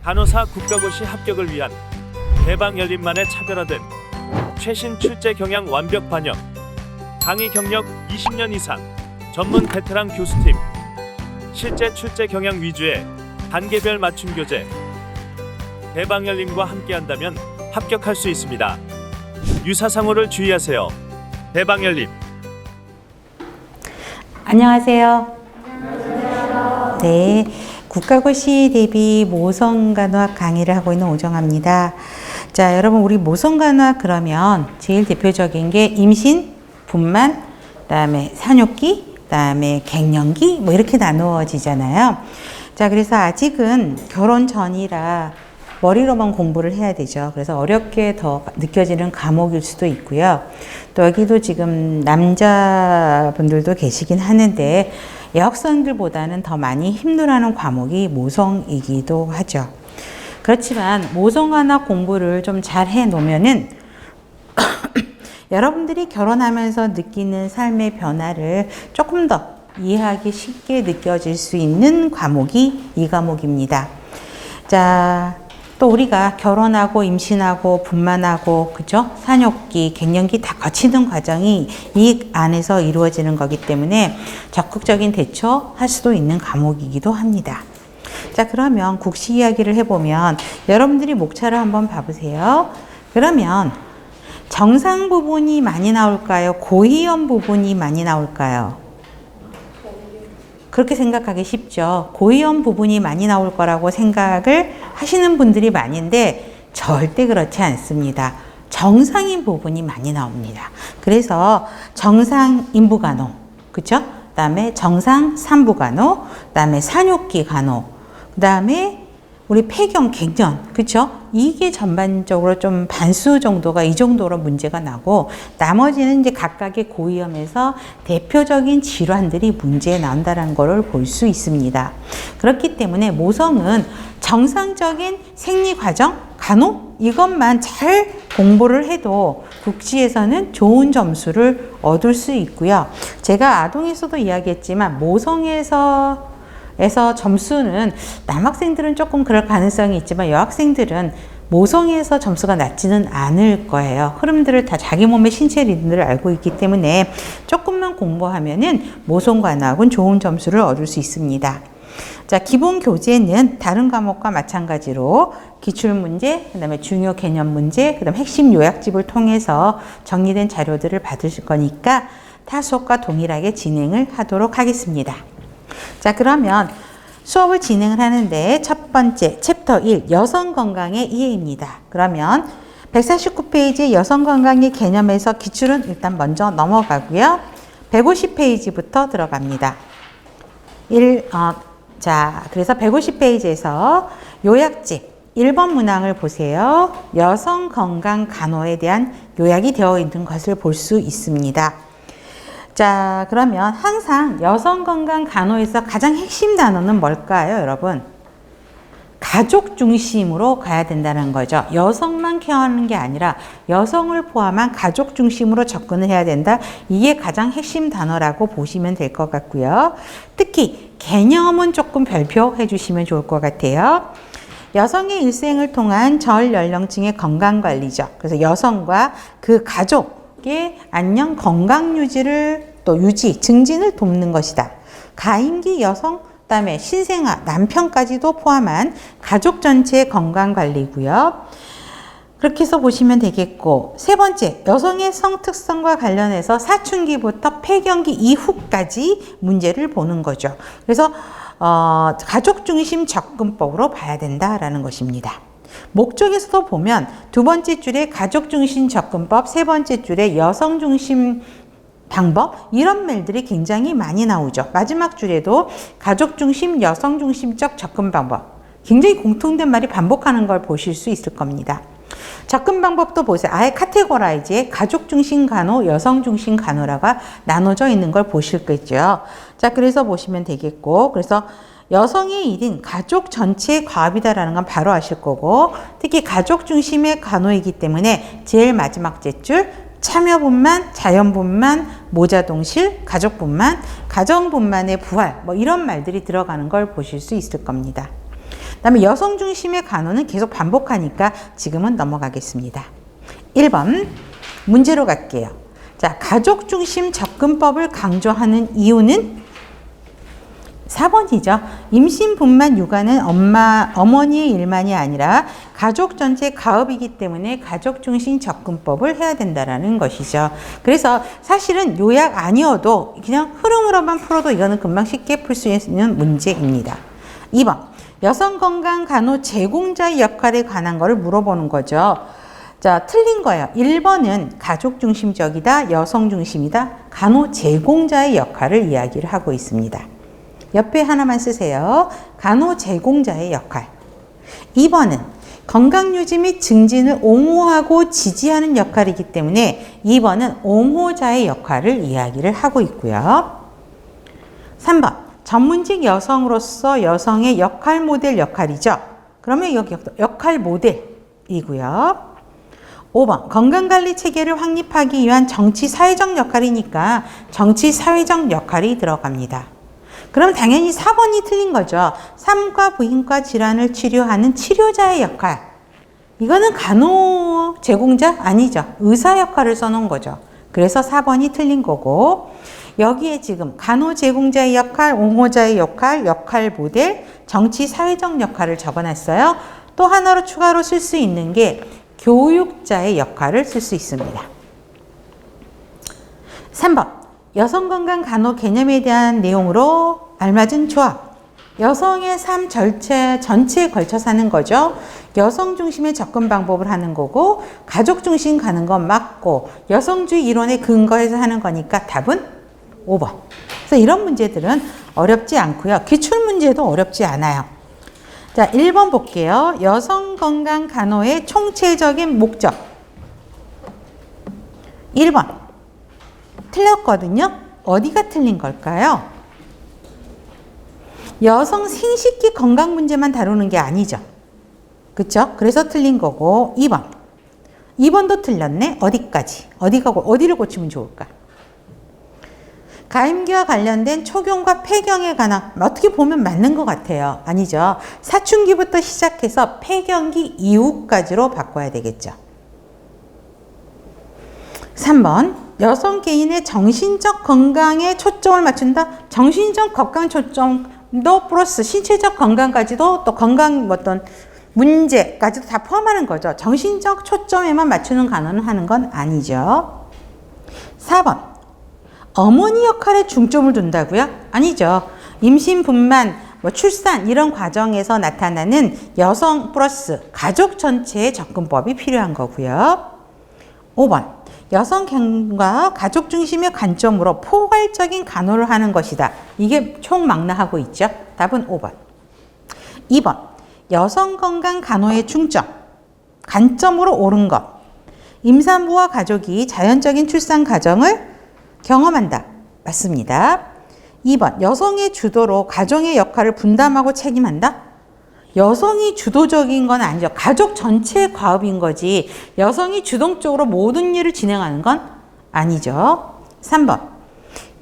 간호사 국가고시 합격을 위한 대방열림만의 차별화된 최신 출제 경향 완벽 반영, 강의 경력 20년 이상 전문 베테랑 교수팀, 실제 출제 경향 위주의 단계별 맞춤 교재. 대방열림과 함께한다면 합격할 수 있습니다. 유사상호를 주의하세요. 대방열림. 안녕하세요. 네, 국가고시 대비 모성간호학 강의를 하고 있는 오정아입니다. 자, 여러분, 우리 모성간호학 그러면 제일 대표적인 게 임신, 분만, 그다음에 산욕기, 그다음에 갱년기 뭐 이렇게 나누어지잖아요. 자, 그래서 아직은 결혼 전이라 머리로만 공부를 해야 되죠. 그래서 어렵게 더 느껴지는 과목일 수도 있고요. 또 여기도 지금 남자분들도 계시긴 하는데 여학생들보다는 더 많이 힘들어하는 과목이 모성이기도 하죠. 그렇지만 모성간호학 공부를 좀 잘 해놓으면은 여러분들이 결혼하면서 느끼는 삶의 변화를 조금 더 이해하기 쉽게 느껴질 수 있는 과목이 이 과목입니다. 자, 또 우리가 결혼하고 임신하고 분만하고 그죠? 산욕기, 갱년기 다 거치는 과정이 이 안에서 이루어지는 거기 때문에 적극적인 대처할 수도 있는 과목이기도 합니다. 자, 그러면 국시 이야기를 해보면 여러분들이 목차를 한번 봐보세요. 그러면 정상 부분이 많이 나올까요? 고위험 부분이 많이 나올까요? 그렇게 생각하기 쉽죠. 고위험 부분이 많이 나올 거라고 생각을 하시는 분들이 많은데 절대 그렇지 않습니다. 정상인 부분이 많이 나옵니다. 그래서 정상 인부간호, 그죠? 그다음에 정상 산부간호, 그다음에 산욕기 간호, 그다음에 우리 폐경, 갱년, 그쵸? 이게 전반적으로 좀 반수 정도가 이 정도로 문제가 나고 나머지는 이제 각각의 고위험에서 대표적인 질환들이 문제에 나온다는 것을 볼 수 있습니다. 그렇기 때문에 모성은 정상적인 생리과정, 간호 이것만 잘 공부를 해도 국시에서는 좋은 점수를 얻을 수 있고요. 제가 아동에서도 이야기했지만 모성에서 점수는 남학생들은 조금 그럴 가능성이 있지만 여학생들은 모성에서 점수가 낮지는 않을 거예요. 흐름들을 다 자기 몸의 신체 리듬들을 알고 있기 때문에 조금만 공부하면은 모성간호학은 좋은 점수를 얻을 수 있습니다. 자, 기본 교재는 다른 과목과 마찬가지로 기출문제, 그 다음에 중요 개념 문제, 그 다음에 핵심 요약집을 통해서 정리된 자료들을 받으실 거니까 타수업과 동일하게 진행을 하도록 하겠습니다. 자, 그러면 수업을 진행을 하는데 첫 번째 챕터 1 여성 건강의 이해입니다. 그러면 149페이지 여성 건강의 개념에서 기출은 일단 먼저 넘어가고요. 150페이지부터 들어갑니다. 자, 그래서 150페이지에서 요약집 1번 문항을 보세요. 여성 건강 간호에 대한 요약이 되어 있는 것을 볼 수 있습니다. 자, 그러면 항상 여성 건강 간호에서 가장 핵심 단어는 뭘까요, 여러분? 가족 중심으로 가야 된다는 거죠. 여성만 케어하는 게 아니라 여성을 포함한 가족 중심으로 접근을 해야 된다. 이게 가장 핵심 단어라고 보시면 될 것 같고요. 특히 개념은 조금 별표해 주시면 좋을 것 같아요. 여성의 일생을 통한 전 연령층의 건강관리죠. 그래서 여성과 그 가족의 안녕 건강 유지를 또 유지, 증진을 돕는 것이다. 가임기 여성, 그다음에 신생아, 남편까지도 포함한 가족 전체의 건강관리고요. 그렇게 해서 보시면 되겠고, 세 번째, 여성의 성특성과 관련해서 사춘기부터 폐경기 이후까지 문제를 보는 거죠. 그래서 가족 중심 접근법으로 봐야 된다라는 것입니다. 목적에서도 보면 두 번째 줄에 가족 중심 접근법, 세 번째 줄에 여성 중심 방법 이런 말들이 굉장히 많이 나오죠. 마지막 줄에도 가족 중심, 여성 중심적 접근 방법 굉장히 공통된 말이 반복하는 걸 보실 수 있을 겁니다. 접근 방법도 보세요. 아예 카테고라이즈에 가족 중심 간호, 여성 중심 간호라고 나눠져 있는 걸 보실 거죠. 자, 그래서 보시면 되겠고, 그래서 여성의 일인 가족 전체의 과업이다라는 건 바로 아실 거고, 특히 가족 중심의 간호이기 때문에 제일 마지막 줄 참여분만, 자연분만, 모자동실, 가족분만, 가정분만의 부활 뭐 이런 말들이 들어가는 걸 보실 수 있을 겁니다. 그다음에 여성 중심의 간호는 계속 반복하니까 지금은 넘어가겠습니다. 1번 문제로 갈게요. 자, 가족 중심 접근법을 강조하는 이유는 4번이죠. 임신, 분만, 육아는 어머니의 일만이 아니라 가족 전체 가업이기 때문에 가족 중심 접근법을 해야 된다라는 것이죠. 그래서 사실은 요약 아니어도 그냥 흐름으로만 풀어도 이거는 금방 쉽게 풀 수 있는 문제입니다. 2번, 여성 건강 간호 제공자의 역할에 관한 거를 물어보는 거죠. 자, 틀린 거예요. 1번은 가족 중심적이다, 여성 중심이다, 간호 제공자의 역할을 이야기를 하고 있습니다. 옆에 하나만 쓰세요. 간호 제공자의 역할. 2번은 건강유지 및 증진을 옹호하고 지지하는 역할이기 때문에 2번은 옹호자의 역할을 이야기를 하고 있고요. 3번 전문직 여성으로서 여성의 역할 모델 역할이죠. 그러면 여기 역할 모델이고요. 5번 건강관리 체계를 확립하기 위한 정치 사회적 역할이니까 정치 사회적 역할이 들어갑니다. 그럼 당연히 4번이 틀린 거죠. 산과 부인과 질환을 치료하는 치료자의 역할. 이거는 간호 제공자? 아니죠. 의사 역할을 써놓은 거죠. 그래서 4번이 틀린 거고, 여기에 지금 간호 제공자의 역할, 옹호자의 역할, 역할 모델, 정치 사회적 역할을 적어놨어요. 또 하나로 추가로 쓸 수 있는 게 교육자의 역할을 쓸 수 있습니다. 3번 여성건강 간호 개념에 대한 내용으로 알맞은 조합. 여성의 삶 전체에 걸쳐서 하는 거죠. 여성 중심의 접근 방법을 하는 거고 가족 중심 가는 건 맞고 여성주의 이론에 근거해서 하는 거니까 답은 5번. 그래서 이런 문제들은 어렵지 않고요. 기출문제도 어렵지 않아요. 자, 1번 볼게요. 여성건강 간호의 총체적인 목적. 1번. 틀렸거든요. 어디가 틀린 걸까요? 여성 생식기 건강 문제만 다루는 게 아니죠. 그쵸? 그래서 틀린 거고 2번. 2번도 틀렸네. 어디까지? 어디를 고치면 좋을까? 가임기와 관련된 초경과 폐경에 관한 어떻게 보면 맞는 것 같아요. 아니죠. 사춘기부터 시작해서 폐경기 이후까지로 바꿔야 되겠죠. 3번 여성 개인의 정신적 건강에 초점을 맞춘다. 정신적 건강 초점도 플러스 신체적 건강까지도 또 건강 어떤 문제까지도 다 포함하는 거죠. 정신적 초점에만 맞추는 간호는 하는 건 아니죠. 4번 어머니 역할에 중점을 둔다고요? 아니죠. 임신, 분만, 출산 이런 과정에서 나타나는 여성 플러스 가족 전체의 접근법이 필요한 거고요. 5번 여성과 가족 중심의 관점으로 포괄적인 간호를 하는 것이다. 이게 총망라하고 있죠. 답은 5번. 2번 여성 건강 간호의 중점, 관점으로 옳은 것. 임산부와 가족이 자연적인 출산 과정을 경험한다. 맞습니다. 2번 여성의 주도로 가정의 역할을 분담하고 책임한다. 여성이 주도적인 건 아니죠. 가족 전체의 과업인 거지 여성이 주동적으로 모든 일을 진행하는 건 아니죠. 3번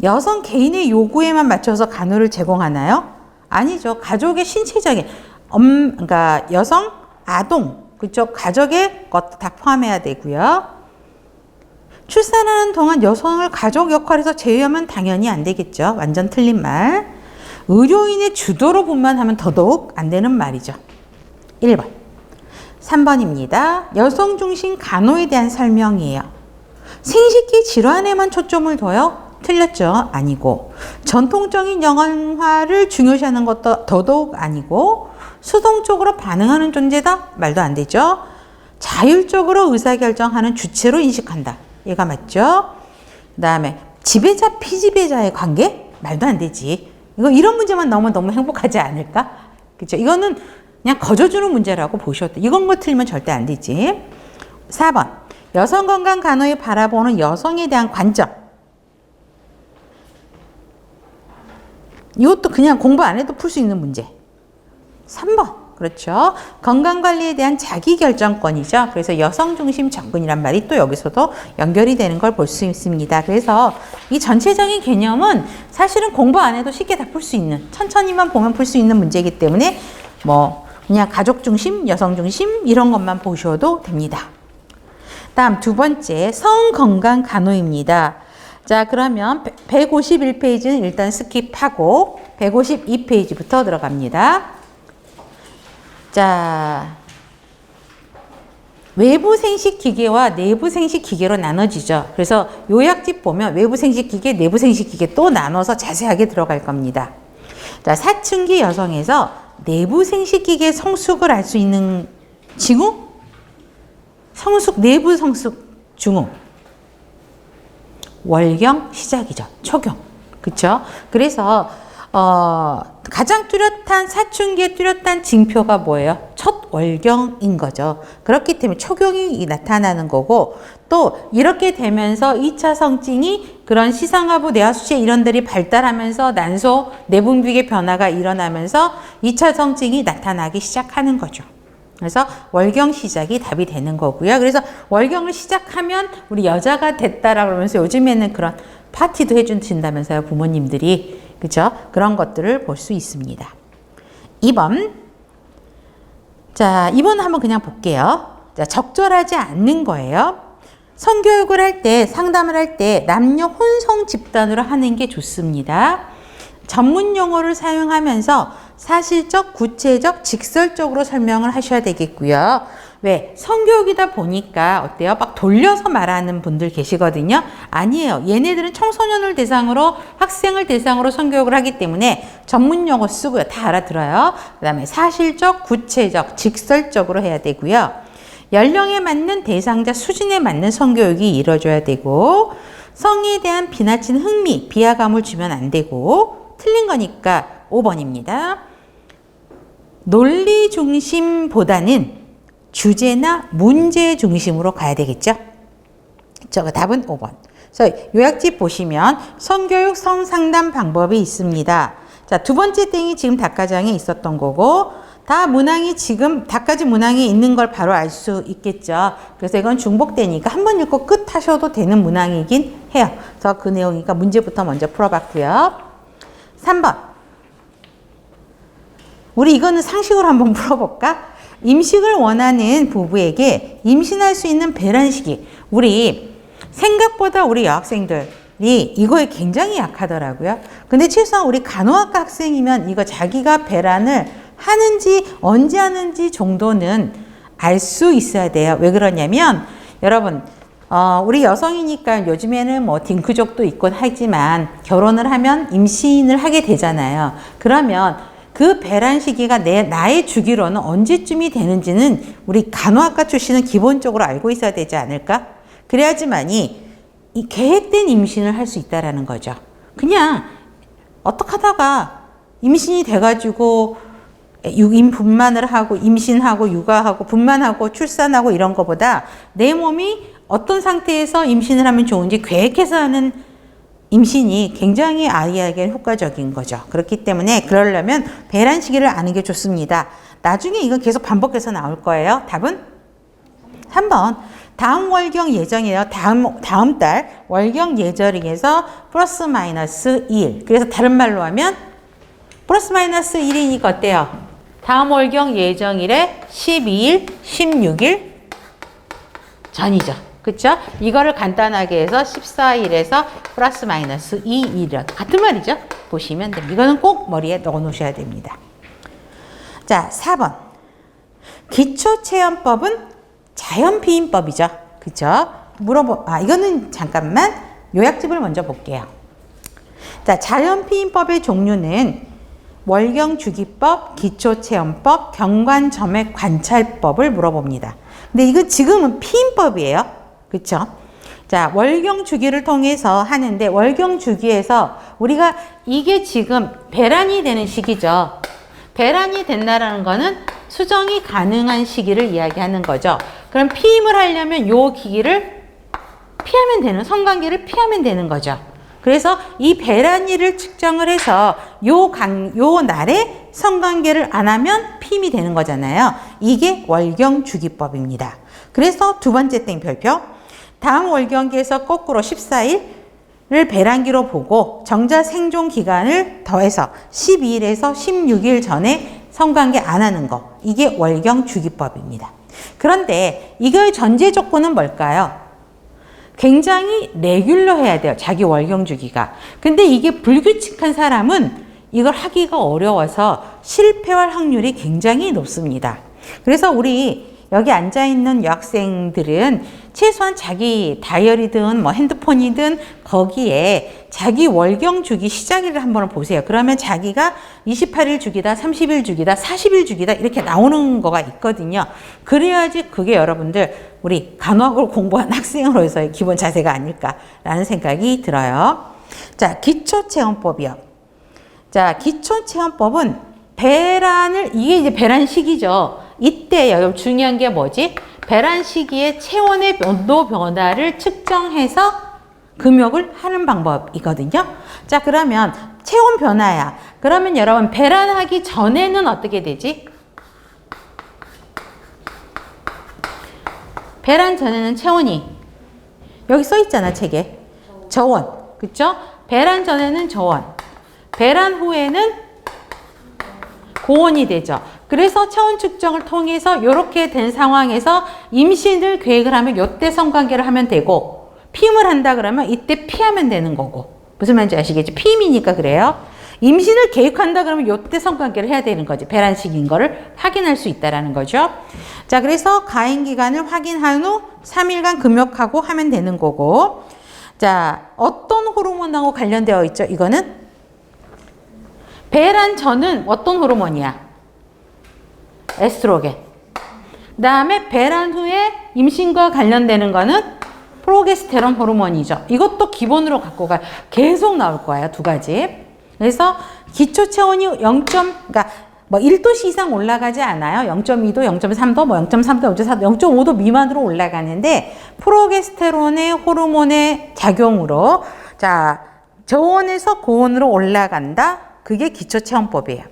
여성 개인의 요구에만 맞춰서 간호를 제공하나요? 아니죠. 가족의 신체적인 그러니까 여성, 아동 그쪽 가족의 것도 다 포함해야 되고요. 출산하는 동안 여성을 가족 역할에서 제외하면 당연히 안 되겠죠. 완전 틀린 말. 의료인의 주도로 분만하면 더더욱 안 되는 말이죠. 1번. 3번입니다. 여성 중심 간호에 대한 설명이에요. 생식기 질환에만 초점을 둬요? 틀렸죠? 아니고. 전통적인 영양화를 중요시하는 것도 더더욱 아니고 수동적으로 반응하는 존재다? 말도 안 되죠. 자율적으로 의사결정하는 주체로 인식한다. 얘가 맞죠? 그 다음에 지배자, 피지배자의 관계? 말도 안 되지. 이런 문제만 나오면 너무 행복하지 않을까? 그쵸? 이거는 그냥 거저주는 문제라고 보셔도 돼. 이건 거 틀리면 절대 안 되지. 4번. 여성 건강 간호에 바라보는 여성에 대한 관점. 이것도 그냥 공부 안 해도 풀 수 있는 문제. 3번. 그렇죠. 건강관리에 대한 자기결정권이죠. 그래서 여성중심 접근이란 말이 또 여기서도 연결이 되는 걸 볼 수 있습니다. 그래서 이 전체적인 개념은 사실은 공부 안 해도 쉽게 다 풀 수 있는, 천천히만 보면 풀 수 있는 문제이기 때문에 그냥 가족 중심, 여성 중심 이런 것만 보셔도 됩니다. 다음 두 번째 성건강 간호입니다. 자, 그러면 151페이지는 일단 스킵하고 152페이지부터 들어갑니다. 자, 외부 생식 기계와 내부 생식 기계로 나눠지죠. 그래서 요약집 보면 외부 생식 기계, 내부 생식 기계 또 나눠서 자세하게 들어갈 겁니다. 자, 사춘기 여성에서 내부 생식 기계 성숙을 알 수 있는 징후? 성숙, 내부 성숙 징후. 월경 시작이죠. 초경. 그쵸? 그래서, 가장 뚜렷한, 사춘기에 뚜렷한 징표가 뭐예요? 첫 월경인 거죠. 그렇기 때문에 초경이 나타나는 거고, 또 이렇게 되면서 2차 성징이 그런 시상하부, 내하수체 이런들이 발달하면서 난소, 내분비계 변화가 일어나면서 2차 성징이 나타나기 시작하는 거죠. 그래서 월경 시작이 답이 되는 거고요. 그래서 월경을 시작하면 우리 여자가 됐다라고 그러면서 요즘에는 그런 파티도 해주신다면서요, 부모님들이. 그죠? 그런 것들을 볼 수 있습니다. 2번. 자, 2번 한번 그냥 볼게요. 자, 적절하지 않는 거예요. 성교육을 할 때, 상담을 할 때 남녀 혼성 집단으로 하는 게 좋습니다. 전문 용어를 사용하면서 사실적, 구체적, 직설적으로 설명을 하셔야 되겠고요. 왜? 성교육이다 보니까 어때요? 막 돌려서 말하는 분들 계시거든요. 아니에요. 얘네들은 청소년을 대상으로, 학생을 대상으로 성교육을 하기 때문에 전문 용어 쓰고요. 다 알아들어요. 그 다음에 사실적, 구체적, 직설적으로 해야 되고요. 연령에 맞는 대상자 수준에 맞는 성교육이 이루어져야 되고, 성에 대한 비나친 흥미, 비하감을 주면 안 되고, 틀린 거니까 5번입니다. 논리 중심보다는 주제나 문제 중심으로 가야 되겠죠? 저거 답은 5번. 그래서 요약집 보시면 성교육 성상담 방법이 있습니다. 자, 두 번째 땡이 지금 닭가정에 있었던 거고, 다 문항이 지금 닭가지 문항에 있는 걸 바로 알 수 있겠죠. 그래서 이건 중복되니까 한 번 읽고 끝 하셔도 되는 문항이긴 해요. 그래서 그 내용이니까 문제부터 먼저 풀어봤고요. 3번. 우리 이거는 상식으로 한번 풀어볼까? 임식을 원하는 부부에게 임신할 수 있는 배란 시기. 우리 생각보다 우리 여학생들이 이거에 굉장히 약하더라고요. 근데 최소한 우리 간호학과 학생이면 이거 자기가 배란을 하는지 언제 하는지 정도는 알 수 있어야 돼요. 왜 그러냐면 여러분 우리 여성이니까 요즘에는 뭐 딩크족도 있곤 하지만 결혼을 하면 임신을 하게 되잖아요. 그러면 그 배란 시기가 나의 주기로는 언제쯤이 되는지는 우리 간호학과 출신은 기본적으로 알고 있어야 되지 않을까? 그래야지만이 이 계획된 임신을 할 수 있다라는 거죠. 그냥 어떻게 하다가 임신이 돼가지고 분만을 하고 임신하고 육아하고 분만하고 출산하고 이런 거보다 내 몸이 어떤 상태에서 임신을 하면 좋은지 계획해서 하는 임신이 굉장히 아이에게 효과적인 거죠. 그렇기 때문에 그러려면 배란 시기를 아는 게 좋습니다. 나중에 이건 계속 반복해서 나올 거예요. 답은 3번. 다음 월경 예정이에요. 다음 달 월경 예정에서 플러스 마이너스 2일. 그래서 다른 말로 하면 플러스 마이너스 1이니까 어때요? 다음 월경 예정일에 12일, 16일 전이죠. 그쵸? 이거를 간단하게 해서 14일에서 플러스 마이너스 2일. 같은 말이죠? 보시면 됩니다. 이거는 꼭 머리에 넣어 놓으셔야 됩니다. 자, 4번. 기초체험법은 자연피임법이죠. 그쵸? 이거는 잠깐만 요약집을 먼저 볼게요. 자, 자연피임법의 종류는 월경주기법, 기초체험법, 경관점액관찰법을 물어봅니다. 근데 이거 지금은 피임법이에요. 그쵸? 자, 월경 주기를 통해서 하는데 월경 주기에서 우리가 이게 지금 배란이 되는 시기죠. 배란이 된다라는 거는 수정이 가능한 시기를 이야기하는 거죠. 그럼 피임을 하려면 요 기기를 피하면 되는, 성관계를 피하면 되는 거죠. 그래서 이 배란일을 측정을 해서 요 날에 성관계를 안 하면 피임이 되는 거잖아요. 이게 월경 주기법입니다. 그래서 두 번째 땡별표. 다음 월경기에서 거꾸로 14일을 배란기로 보고 정자 생존 기간을 더해서 12일에서 16일 전에 성관계 안 하는 거. 이게 월경주기법입니다. 그런데 이거의 전제 조건은 뭘까요? 굉장히 레귤러 해야 돼요. 자기 월경주기가. 근데 이게 불규칙한 사람은 이걸 하기가 어려워서 실패할 확률이 굉장히 높습니다. 그래서 우리 여기 앉아있는 여학생들은 최소한 자기 다이어리든 뭐 핸드폰이든 거기에 자기 월경 주기 시작일을 한번 보세요. 그러면 자기가 28일 주기다, 30일 주기다, 40일 주기다 이렇게 나오는 거가 있거든요. 그래야지 그게 여러분들 우리 간호학을 공부한 학생으로서의 기본 자세가 아닐까라는 생각이 들어요. 자, 기초체험법이요. 자, 기초체험법은 배란을, 이게 이제 배란 시기죠. 이때 여러분 중요한 게 뭐지? 배란 시기에 체온의 온도 변화를 측정해서 금욕을 하는 방법이거든요. 자, 그러면 체온 변화야. 그러면 여러분 배란하기 전에는 어떻게 되지? 배란 전에는 체온이 여기 써 있잖아, 책에. 저온. 그쵸? 배란 전에는 저온. 배란 후에는 고온이 되죠. 그래서 체온 측정을 통해서 이렇게 된 상황에서 임신을 계획을 하면 이때 성관계를 하면 되고, 피임을 한다 그러면 이때 피하면 되는 거고. 무슨 말인지 아시겠죠? 피임이니까 그래요. 임신을 계획한다 그러면 이때 성관계를 해야 되는 거지. 배란식인 거를 확인할 수 있다라는 거죠. 자, 그래서 가임 기간을 확인한 후 3일간 금욕하고 하면 되는 거고. 자, 어떤 호르몬하고 관련되어 있죠? 이거는 배란 전은 어떤 호르몬이야? 에스트로겐. 그 다음에 배란 후에 임신과 관련되는 거는 프로게스테론 호르몬이죠. 이것도 기본으로 갖고 가요. 계속 나올 거예요. 두 가지. 그래서 기초 체온이 0. 뭐 1도씨 이상 올라가지 않아요. 0.2도, 0.3도, 뭐 0.3도, 0.4도, 0.5도 미만으로 올라가는데 프로게스테론의 호르몬의 작용으로 자, 저온에서 고온으로 올라간다. 그게 기초 체온법이에요.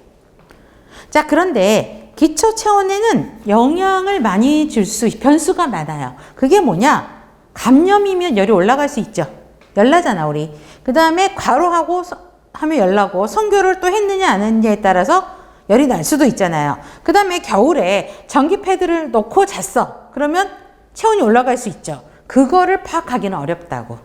자, 그런데 기초 체온에는 영향을 많이 줄 수, 변수가 많아요. 그게 뭐냐? 감염이면 열이 올라갈 수 있죠. 열나잖아, 우리. 그 다음에 과로하고 하면 열나고, 성교를 또 했느냐 안 했느냐에 따라서 열이 날 수도 있잖아요. 그 다음에 겨울에 전기 패드를 놓고 잤어. 그러면 체온이 올라갈 수 있죠. 그거를 파악하기는 어렵다고.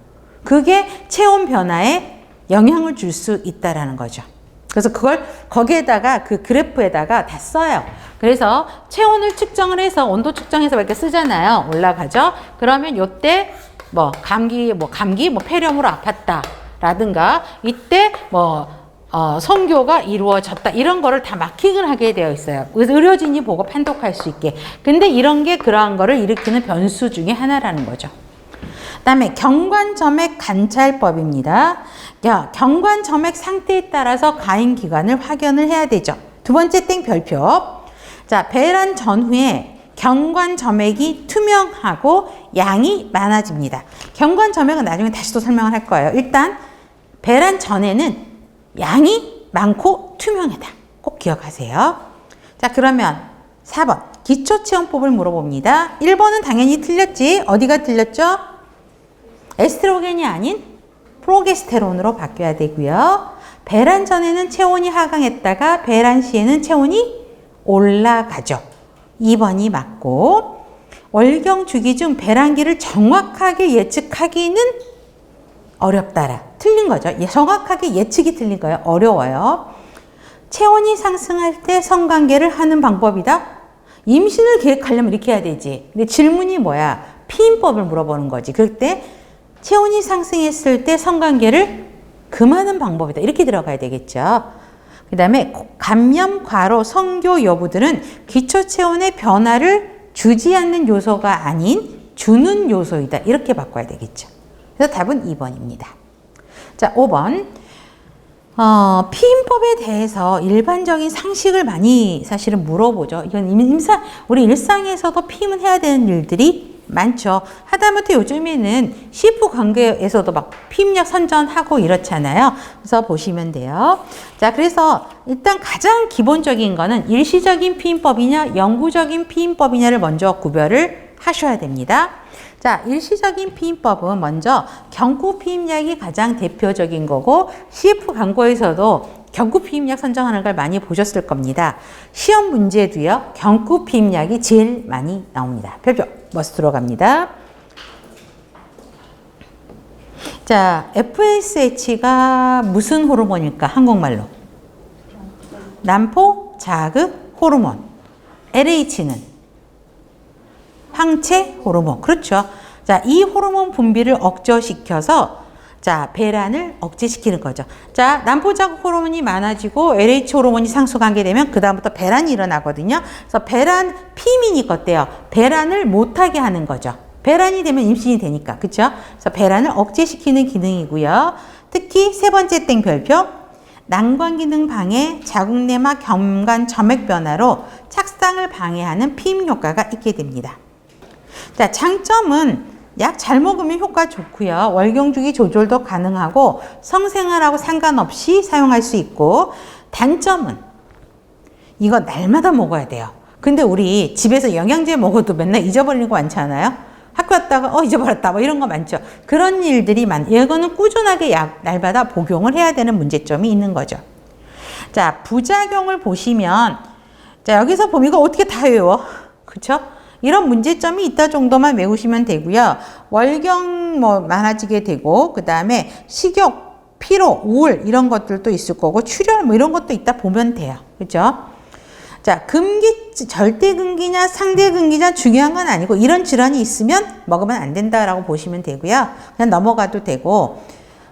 그게 체온 변화에 영향을 줄 수 있다라는 거죠. 그래서 그걸 거기에다가 그 그래프에다가 다 써요. 그래서 체온을 측정을 해서 온도 측정해서 이렇게 쓰잖아요. 올라가죠. 그러면 요때 뭐 감기 폐렴으로 아팠다라든가 이때 성교가 이루어졌다. 이런 거를 다 마킹을 하게 되어 있어요. 의료진이 보고 판독할 수 있게. 근데 이런 게 그러한 거를 일으키는 변수 중에 하나라는 거죠. 그다음에 경관점액 관찰법입니다. 경관점액 상태에 따라서 가임 기간을 확인을 해야 되죠. 두 번째 땡별표. 자, 배란 전후에 경관점액이 투명하고 양이 많아집니다. 경관점액은 나중에 다시 또 설명을 할 거예요. 일단 배란 전에는 양이 많고 투명하다. 꼭 기억하세요. 자, 그러면 4번 기초체온법을 물어봅니다. 1번은 당연히 틀렸지. 어디가 틀렸죠? 에스트로겐이 아닌 프로게스테론으로 바뀌어야 되고요. 배란 전에는 체온이 하강했다가 배란 시에는 체온이 올라가죠. 2번이 맞고, 월경 주기 중 배란기를 정확하게 예측하기는 어렵다라. 틀린 거죠. 정확하게 예측이 틀린 거예요. 어려워요. 체온이 상승할 때 성관계를 하는 방법이다. 임신을 계획하려면 이렇게 해야 되지. 근데 질문이 뭐야? 피임법을 물어보는 거지. 그럴 때 체온이 상승했을 때 성관계를 금하는 방법이다. 이렇게 들어가야 되겠죠. 그 다음에 감염, 과로, 성교 여부들은 기초체온의 변화를 주지 않는 요소가 아닌 주는 요소이다. 이렇게 바꿔야 되겠죠. 그래서 답은 2번입니다. 자, 5번. 피임법에 대해서 일반적인 상식을 많이 사실은 물어보죠. 이건 우리 일상에서도 피임은 해야 되는 일들이 많죠. 하다못해 요즘에는 CF 관계에서도 막 피임약 선전하고 이렇잖아요. 그래서 보시면 돼요. 자, 그래서 일단 가장 기본적인 거는 일시적인 피임법이냐 영구적인 피임법이냐를 먼저 구별을 하셔야 됩니다. 자, 일시적인 피임법은 먼저 경구 피임약이 가장 대표적인 거고 CF 광고에서도 경구 피임약 선정하는 걸 많이 보셨을 겁니다. 시험 문제도요. 경구 피임약이 제일 많이 나옵니다. 별표 머스트로 갑니다. 자, FSH가 무슨 호르몬일까? 한국말로. 난포 자극 호르몬. LH는 항체 호르몬. 그렇죠. 자, 이 호르몬 분비를 억제시켜서 자, 배란을 억제시키는 거죠. 자, 난포 자극 호르몬이 많아지고 LH 호르몬이 상승하게 되면 그다음부터 배란이 일어나거든요. 그래서 배란 피임이니까 어때요? 배란을 못하게 하는 거죠. 배란이 되면 임신이 되니까. 그렇죠? 그래서 배란을 억제시키는 기능이고요. 특히 세 번째 땡 별표. 난관 기능 방해, 자궁내막 경관 점액 변화로 착상을 방해하는 피임 효과가 있게 됩니다. 자, 장점은 약 잘 먹으면 효과 좋고요. 월경주기 조절도 가능하고 성생활하고 상관없이 사용할 수 있고, 단점은 이거 날마다 먹어야 돼요. 근데 우리 집에서 영양제 먹어도 맨날 잊어버리는 거 많지 않아요? 학교 갔다가 잊어버렸다 뭐 이런 거 많죠. 그런 일들이 이거는 꾸준하게 약 날마다 복용을 해야 되는 문제점이 있는 거죠. 자, 부작용을 보시면 자, 여기서 보면 이거 어떻게 다 외워? 그쵸? 이런 문제점이 있다 정도만 외우시면 되고요. 월경 많아지게 되고, 그 다음에 식욕, 피로, 우울 이런 것들도 있을 거고, 출혈 이런 것도 있다 보면 돼요. 그죠? 자, 절대금기냐 상대금기냐 중요한 건 아니고, 이런 질환이 있으면 먹으면 안 된다라고 보시면 되고요. 그냥 넘어가도 되고,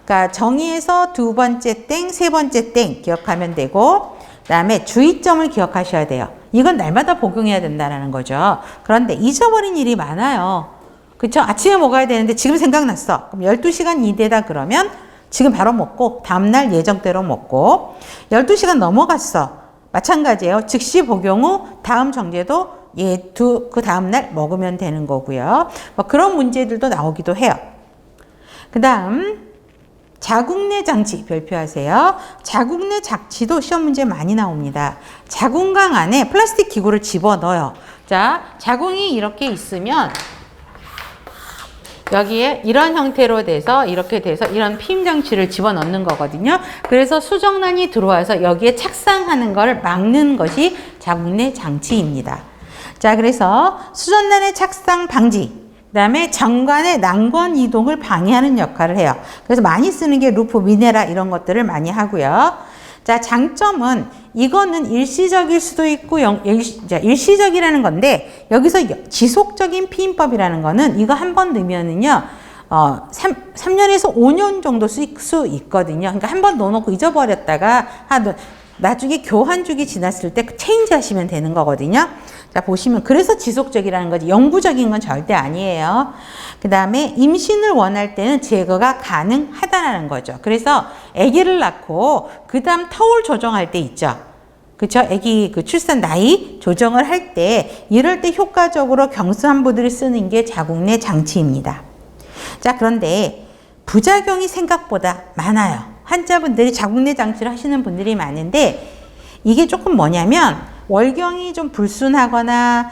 그러니까 정의에서 두 번째 땡, 세 번째 땡 기억하면 되고, 그 다음에 주의점을 기억하셔야 돼요. 이건 날마다 복용해야 된다는 거죠. 그런데 잊어버린 일이 많아요. 그쵸? 아침에 먹어야 되는데 지금 생각났어. 그럼 12시간 이내다 그러면 지금 바로 먹고 다음날 예정대로 먹고, 12시간 넘어갔어. 마찬가지예요. 즉시 복용 후 다음 정제도 그 다음날 먹으면 되는 거고요. 그런 문제들도 나오기도 해요. 그 다음 자궁내 장치 별표하세요. 자궁내 장치도 시험 문제 많이 나옵니다. 자궁강 안에 플라스틱 기구를 집어넣어요. 자, 자궁이 이렇게 있으면 여기에 이런 형태로 돼서 이렇게 돼서 이런 피임 장치를 집어넣는 거거든요. 그래서 수정란이 들어와서 여기에 착상하는 걸 막는 것이 자궁내 장치입니다. 자, 그래서 수정란의 착상 방지, 그 다음에 정관의 난관 이동을 방해하는 역할을 해요. 그래서 많이 쓰는 게 루프, 미네라 이런 것들을 많이 하고요. 자, 장점은 이거는 일시적일 수도 있고 일시적이라는 건데, 여기서 지속적인 피임법이라는 거는 이거 한 번 넣으면은요 3년에서 5년 정도 쓸 수 있거든요. 그러니까 한 번 넣어놓고 잊어버렸다가 나중에 교환주기 지났을 때 체인지 하시면 되는 거거든요. 자, 보시면 그래서 지속적이라는 거지 영구적인 건 절대 아니에요. 그 다음에 임신을 원할 때는 제거가 가능하다는 거죠. 그래서 아기를 낳고 그 다음 터울 조정할 때 있죠. 그쵸? 아기 출산 나이 조정을 할 때, 이럴 때 효과적으로 경수환부들이 쓰는 게 자궁내 장치입니다. 자, 그런데 부작용이 생각보다 많아요. 환자분들이 자궁내 장치를 하시는 분들이 많은데, 이게 조금 뭐냐면 월경이 좀 불순하거나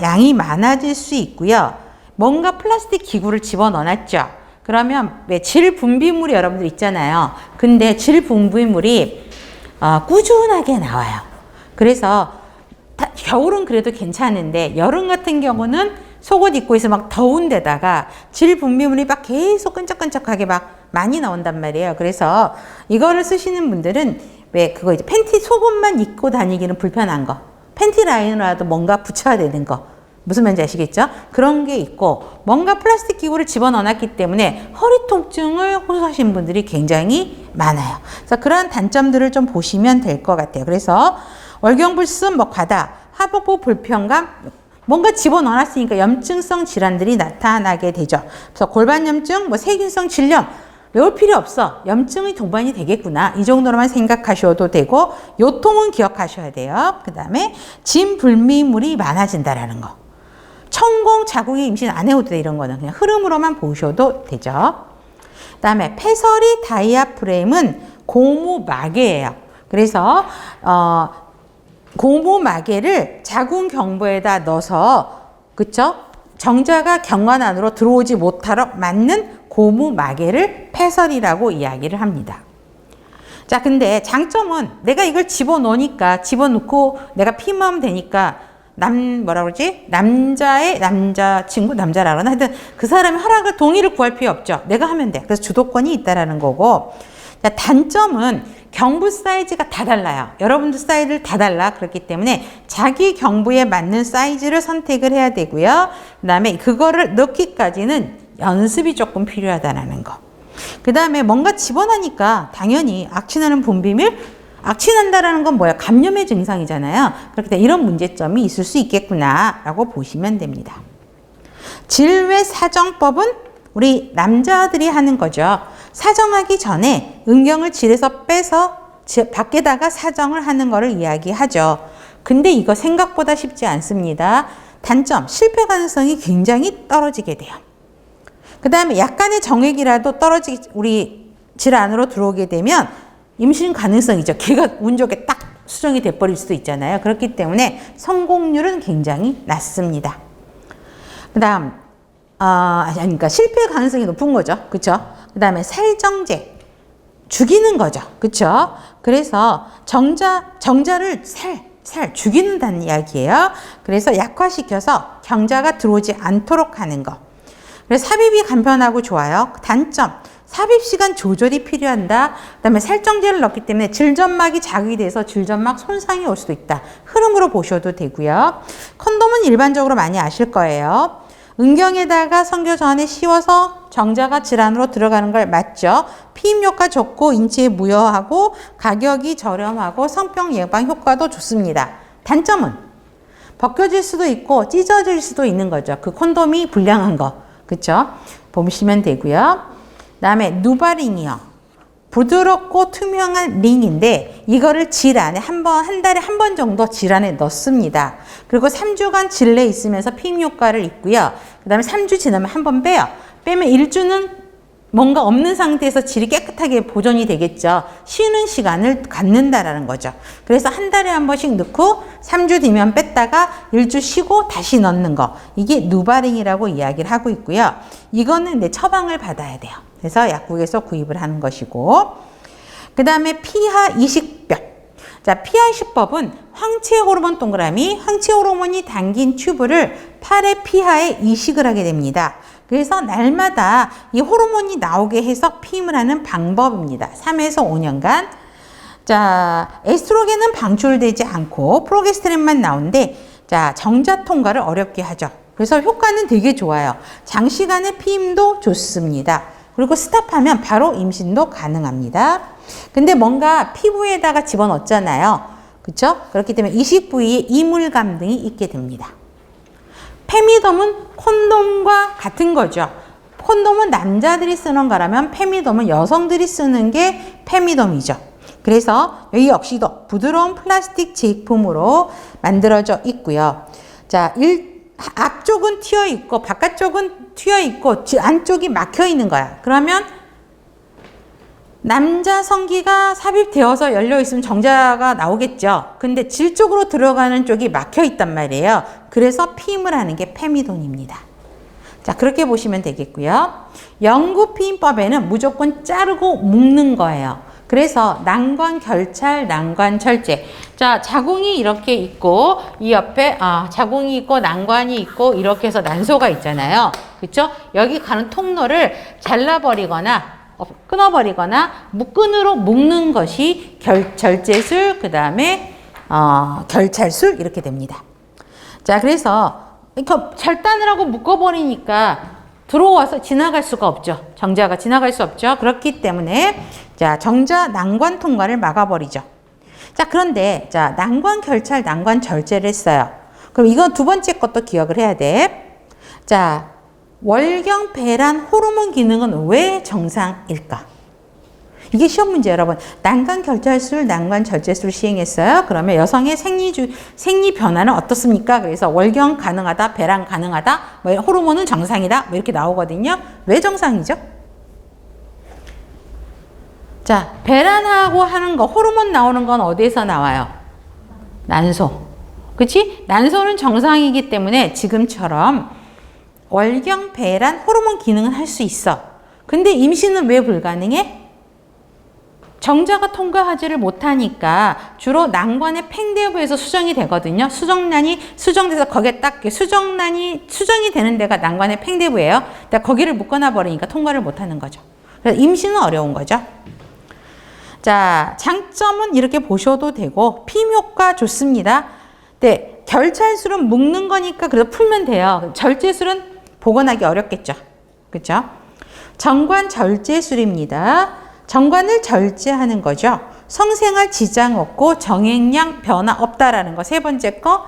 양이 많아질 수 있고요. 뭔가 플라스틱 기구를 집어넣어놨죠. 그러면 왜 질 분비물이 여러분들 있잖아요. 근데 질 분비물이 꾸준하게 나와요. 그래서 겨울은 그래도 괜찮은데 여름 같은 경우는 속옷 입고 있어 막 더운 데다가 질 분비물이 막 계속 끈적끈적하게 막 많이 나온단 말이에요. 그래서 이거를 쓰시는 분들은 왜 그거 이제 팬티 속옷만 입고 다니기는 불편한 거, 팬티 라인이라도 뭔가 붙여야 되는 거, 무슨 말인지 아시겠죠? 그런 게 있고, 뭔가 플라스틱 기구를 집어넣어놨기 때문에 허리 통증을 호소하시는 분들이 굉장히 많아요. 그래서 그런 단점들을 좀 보시면 될 것 같아요. 그래서 월경불순, 과다, 하복부 불편감, 뭔가 집어넣어놨으니까 염증성 질환들이 나타나게 되죠. 그래서 골반염증, 세균성 질염, 외울 필요 없어. 염증이 동반이 되겠구나. 이 정도로만 생각하셔도 되고, 요통은 기억하셔야 돼요. 그 다음에 진불미물이 많아진다라는 거. 천공, 자궁이 임신 안 해도 돼. 이런 거는 그냥 흐름으로만 보셔도 되죠. 그 다음에 패서리 다이아프램은 고무마개예요. 그래서 고무마개를 자궁 경부에다 넣어서, 그쵸? 정자가 경관 안으로 들어오지 못하러 맞는 고무마개를 패설이라고 이야기를 합니다. 자, 근데 장점은 내가 이걸 집어넣으니까, 집어넣고 내가 피임하면 되니까 뭐라 그러지? 남자친구, 남자라 그러나? 하여튼 그 사람의 허락을, 동의를 구할 필요 없죠. 내가 하면 돼. 그래서 주도권이 있다라는 거고. 자, 단점은 경부 사이즈가 다 달라요. 여러분들 사이즈를 다 달라. 그렇기 때문에 자기 경부에 맞는 사이즈를 선택을 해야 되고요. 그 다음에 그거를 넣기까지는 연습이 조금 필요하다는 거. 그 다음에 뭔가 집어넣으니까 당연히 악취나는 분비물, 악취난다라는 건 뭐야? 감염의 증상이잖아요. 그렇기 때문에 이런 문제점이 있을 수 있겠구나 라고 보시면 됩니다. 질외 사정법은 우리 남자들이 하는 거죠. 사정하기 전에 음경을 질에서 빼서 밖에다가 사정을 하는 거를 이야기하죠. 근데 이거 생각보다 쉽지 않습니다. 단점, 실패 가능성이 굉장히 떨어지게 돼요. 그 다음에 약간의 정액이라도 우리 질 안으로 들어오게 되면 임신 가능성이죠. 걔가 운 좋게 딱 수정이 돼버릴 수도 있잖아요. 그렇기 때문에 성공률은 굉장히 낮습니다. 그 다음, 그러니까 실패 가능성이 높은 거죠. 그쵸? 그 다음에 살정제. 죽이는 거죠. 그쵸? 그래서 정자를 죽이는다는 이야기예요. 그래서 약화시켜서 경자가 들어오지 않도록 하는 거. 그래서 삽입이 간편하고 좋아요. 단점, 삽입 시간 조절이 필요한다. 그 다음에 살정제를 넣기 때문에 질점막이 자극이 돼서 질점막 손상이 올 수도 있다. 흐름으로 보셔도 되고요. 콘돔은 일반적으로 많이 아실 거예요. 음경에다가 성교 전에 씌워서 정자가 질 안으로 들어가는 걸 맞죠. 피임 효과 좋고 인체에 무효하고 가격이 저렴하고 성병 예방 효과도 좋습니다. 단점은 벗겨질 수도 있고 찢어질 수도 있는 거죠. 그 콘돔이 불량한 거. 그쵸? 보시면 되고요. 그 다음에 누바링이요. 부드럽고 투명한 링인데 이거를 질 안에 한 달에 한 번 정도 질 안에 넣습니다. 그리고 3주간 질 내에 있으면서 피임 효과를 있고요. 그 다음에 3주 지나면 한 번 빼요. 빼면 1주는 뭔가 없는 상태에서 질이 깨끗하게 보존이 되겠죠. 쉬는 시간을 갖는다라는 거죠. 그래서 한 달에 한 번씩 넣고 3주 뒤면 뺐다가 1주 쉬고 다시 넣는 거. 이게 누바링이라고 이야기를 하고 있고요. 이거는 내 처방을 받아야 돼요. 그래서 약국에서 구입을 하는 것이고. 그 다음에 피하 이식법. 자, 피하 이식법은 황체 호르몬 동그라미, 황체 호르몬이 담긴 튜브를 팔의 피하에 이식을 하게 됩니다. 그래서 날마다 이 호르몬이 나오게 해서 피임을 하는 방법입니다. 3에서 5년간. 자, 에스트로겐은 방출되지 않고 프로게스테론만 나오는데, 자, 정자 통과를 어렵게 하죠. 그래서 효과는 되게 좋아요. 장시간의 피임도 좋습니다. 그리고 스탑하면 바로 임신도 가능합니다. 근데 뭔가 피부에다가 집어넣잖아요. 그쵸? 그렇기 때문에 이식 부위에 이물감 등이 있게 됩니다. 페미돔은 콘돔과 같은 거죠. 콘돔은 남자들이 쓰는 거라면 페미돔은 여성들이 쓰는 게 페미돔이죠. 그래서 여기 역시도 부드러운 플라스틱 제품으로 만들어져 있고요. 자, 앞쪽은 튀어 있고 바깥쪽은 튀어 있고 안쪽이 막혀 있는 거야. 그러면 남자 성기가 삽입되어서 열려 있으면 정자가 나오겠죠. 근데 질 쪽으로 들어가는 쪽이 막혀 있단 말이에요. 그래서 피임을 하는 게 페미돔입니다. 자, 그렇게 보시면 되겠고요. 영구 피임법에는 무조건 자르고 묶는 거예요. 그래서 난관 결찰, 난관 절제. 자, 자궁이 이렇게 있고 이 옆에 자궁이 있고 난관이 있고 이렇게 해서 난소가 있잖아요. 그렇죠? 여기 가는 통로를 잘라버리거나 끊어버리거나 끈으로 묶는 것이 절제술, 그 다음에 결찰술 이렇게 됩니다. 자, 그래서 절단을 하고 묶어버리니까 들어와서 지나갈 수가 없죠. 정자가 지나갈 수 없죠. 그렇기 때문에 자, 정자 난관 통과를 막아버리죠. 자, 그런데 자, 난관 결찰, 난관 절제를 했어요. 그럼 이건 두 번째 것도 기억을 해야 돼. 자, 월경 배란 호르몬 기능은 왜 정상일까? 이게 시험 문제 여러분. 난관 결찰술, 난관 절제술 시행했어요. 그러면 여성의 생리 변화는 어떻습니까? 그래서 월경 가능하다, 배란 가능하다, 뭐 호르몬은 정상이다, 뭐 이렇게 나오거든요. 왜 정상이죠? 자, 배란하고 하는 거, 호르몬 나오는 건 어디에서 나와요? 난소. 그치? 난소는 정상이기 때문에 지금처럼 월경, 배란, 호르몬 기능은 할 수 있어. 근데 임신은 왜 불가능해? 정자가 통과하지를 못하니까 주로 난관의 팽대부에서 수정이 되거든요. 수정란이 수정돼서 거기에 딱 수정란이 수정이 되는 데가 난관의 팽대부예요. 근데 거기를 묶어놔 버리니까 통과를 못하는 거죠. 그래서 임신은 어려운 거죠. 자, 장점은 이렇게 보셔도 되고 피임 효과 좋습니다. 네, 결찰술은 묶는 거니까 그래도 풀면 돼요. 절제술은 복원하기 어렵겠죠. 그렇죠? 정관 절제술입니다. 정관을 절제하는 거죠. 성생활 지장 없고 정액량 변화 없다라는 거. 세 번째 거